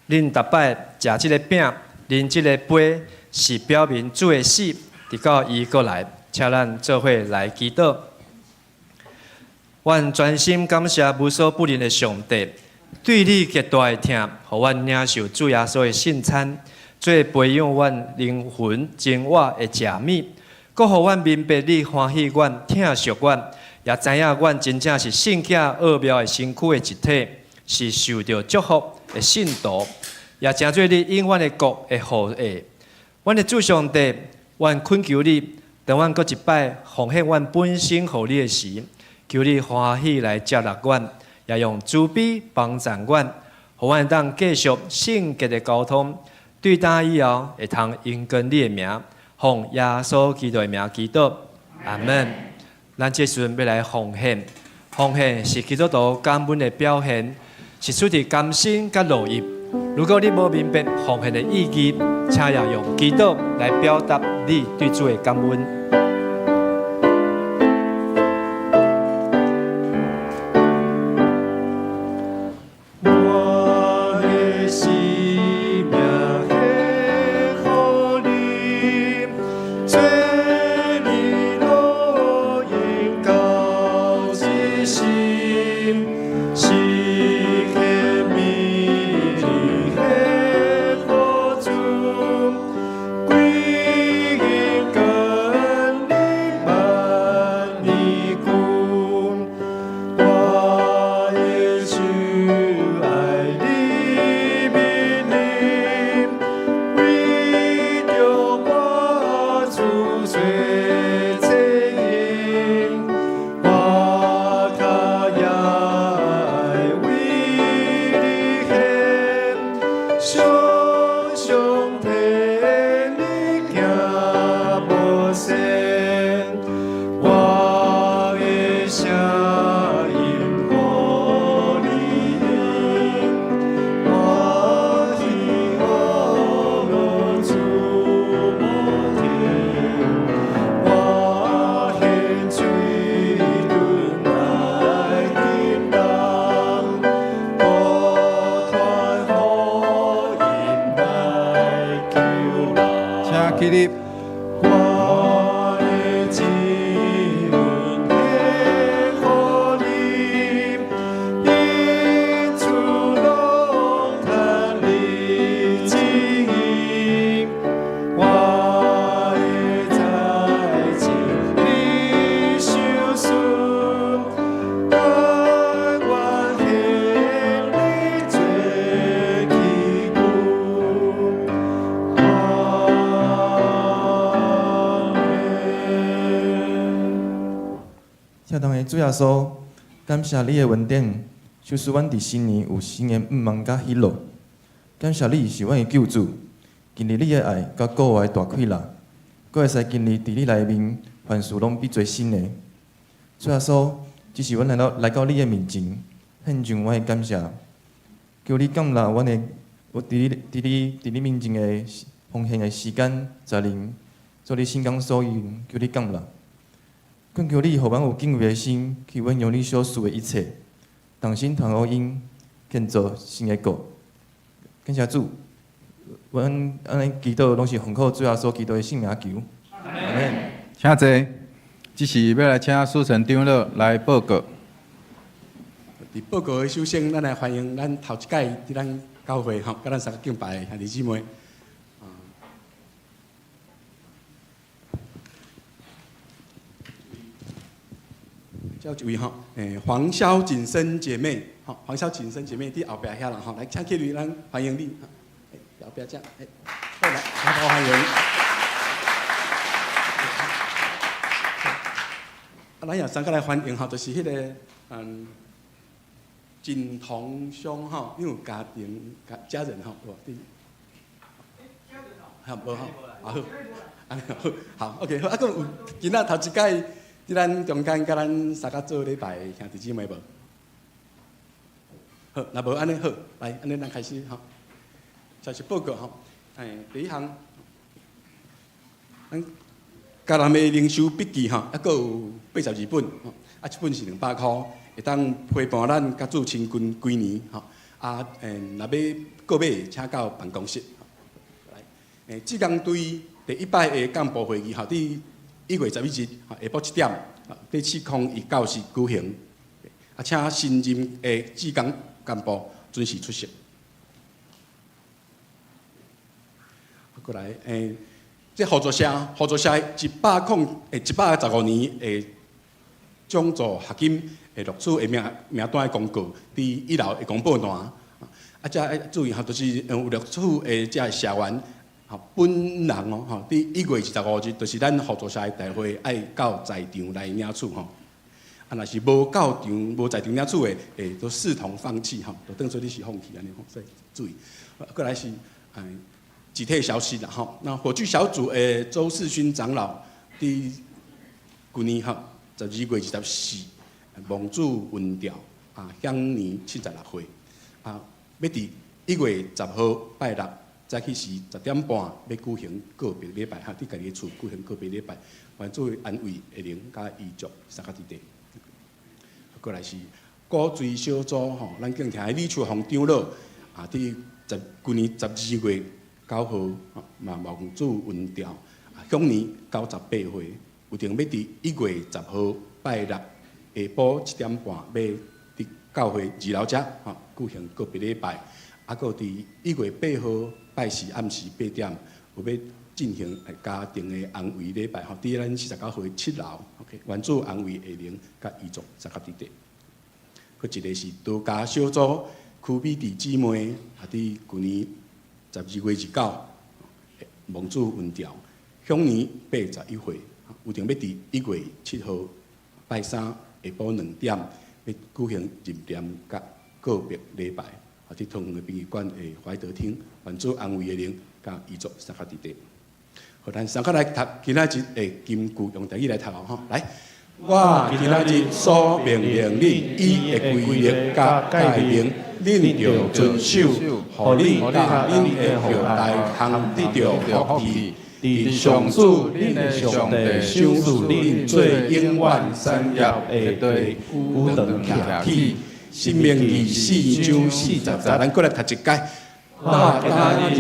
恁逐摆食即个饼，啉即个杯，是表明主的死，直到伊过来，请咱做伙来祈祷。阮专心感谢无所不能的上帝，对你极大的疼，互阮领受主耶稣的圣餐，做培养阮灵魂精华的食物，搁互阮明白你欢喜阮、疼惜阮，也知影阮真正是圣囝奥妙的身躯的一体，是受到祝福的信徒。也成做你永远的国的后裔，阮的主上帝，阮恳求你，当阮搁一摆奉献阮本身互你的时，求你欢喜来接纳阮，也用慈悲帮助阮，互阮当继续圣洁的沟通。对打以后，会通因跟你的名，奉耶稣基督的名祈祷，阿门。咱这时阵要来奉献，奉献是基督徒感恩的表现，是出于甘心甲乐意。如果你无明白奉献的意义，请也用祈祷来表达你对主的感恩。主耶稣，感谢你的恩典，就使阮伫新年有新的毋茫甲喜乐。感谢你是阮的救主，今日你的爱甲国外大开啦，阁会使今日伫你内面，凡事拢比做新的。主耶稣，只是阮来到你的面前，献上阮的感谢，求你感纳阮的我伫你面前的奉献的时间、责任，做你心肝所愿，求你感纳。恳求你，互阮有敬畏的心，去运用你所赐的一切，同心同福音，建造新的国。感谢主，阮安尼祈祷拢是奉靠主耶稣基督的圣名求。阿门。请坐，这是要来请书城长老来报告。伫报告的首先，咱来欢迎咱头一届伫咱教会甲咱三个敬拜的兄弟姊妹。叫一位黄萧锦生姐妹，黄萧锦生姐妹伫后壁遐啦，来，请起立，咱欢迎你，后壁遮，过来，好欢迎。咱也三个来欢迎就是迄个锦同乡因为家庭家人对，无好 ，OK， 好，佮有今仔头一届。伫咱中间，甲咱三个做礼拜的兄弟姊妹无？好，若无安尼好，来，安尼咱开始就是报告第一项，咱家人的灵修笔记还佫有82本，一本是200块，会当陪伴咱甲主亲近几年若要购买，请到办公室。来，志工队第一摆的干部会议伫1月11日下晡7点，伫市空1教室举行。请新任的志工干部准时出席。过来，这合作社115年的奖助合金会录取的名单的公告，伫1楼的公布栏。遮注意就是有录取的这社员，本人哦，伫1月25日，就是咱合作社的大会，爱到在场来领取吼。啊，若是无到场、无在场领取的，都视同放弃吼，就当做你是放弃安尼吼，所以注意。过来是集体消息啦吼。那火炬小组的周世勋长老，伫去年12月24，蒙主云调享年76岁。要伫1月10号拜六。早起时10点半要举行告别礼拜，伫家己厝举行告别礼拜，愿主安慰下灵甲遗族三甲伫地。过来是古锥小组咱敬听的李秋红长老伫去年12月9号蒙主云调，享年98岁，有定要伫1月10号拜六下晡7点半要伫教会二楼遮举行告别礼拜。搁伫1月8号拜四暗时8点，有要进行家庭的安慰礼拜，伫咱49号7楼 ，OK， 愿主安慰下灵甲遗族三甲伫地。佫一个是道家小组区美弟姊妹，伫去年12月29，蒙主云调，享年81岁，有定要伫1月7号拜三下晡2点，要举行认念甲告别礼拜。伫同园的殡仪馆的怀德厅，愿主安慰的灵，甲遗族三甲伫地。好，咱三甲来读今仔日的金句，用台语来读吼。来，我今仔日所命令你伊的规律甲诫命，恁着遵守，互你甲恁的后代通得着福气。伫上主恁的上帝赏赐恁做永远产业的地，久长徛起。生命记4章40节，咱过来读一解。我今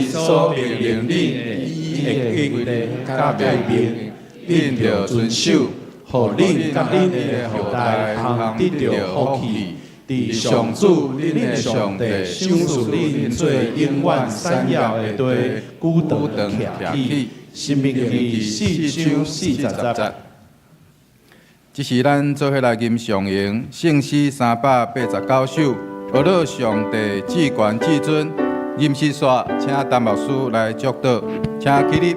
日所命令恁伊的规律甲诫命，恁着遵守，互恁甲恁的后代通得着福气。伫上主恁的上帝赏赐恁做永远产业的地，久长徛起。生命记4章40节。这是咱做伙来吟上营圣诗389首，学了上帝至权至尊。吟诗煞，请陈牧师来祝祷，请起立。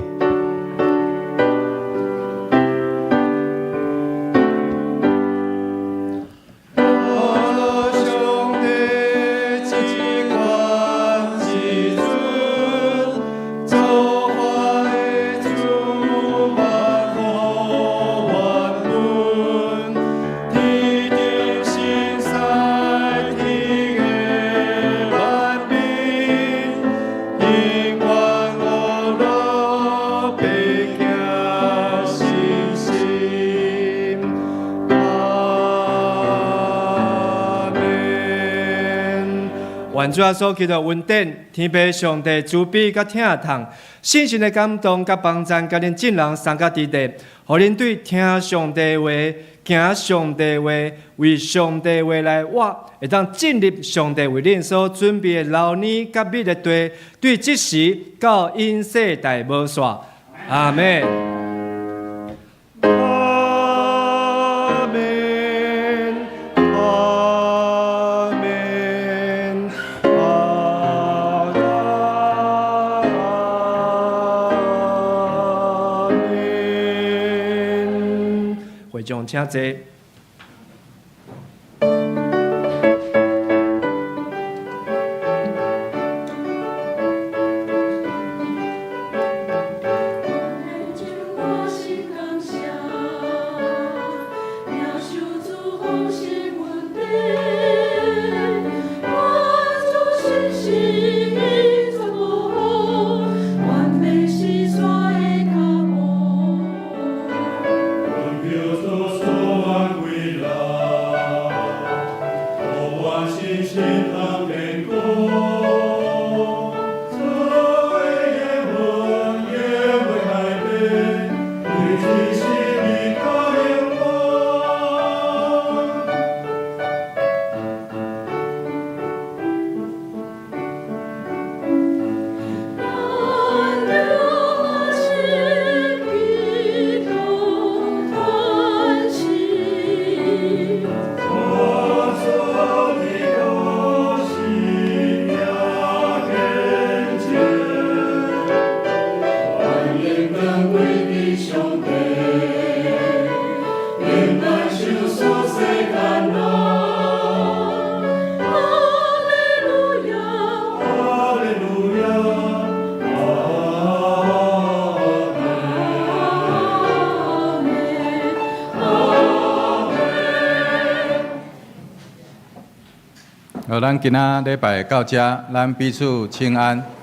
愿主啊所求的稳定，天父上帝慈悲甲疼痛，信心的感动甲帮赞，甲恁众人三甲伫地，互恁对听上帝话、行上帝话、为上帝话来活，会当进入上帝为恁所准备的老年甲美的地，对即时到因世代无煞。阿门。会众请坐。我咱今仔礼拜到这，咱彼此请安。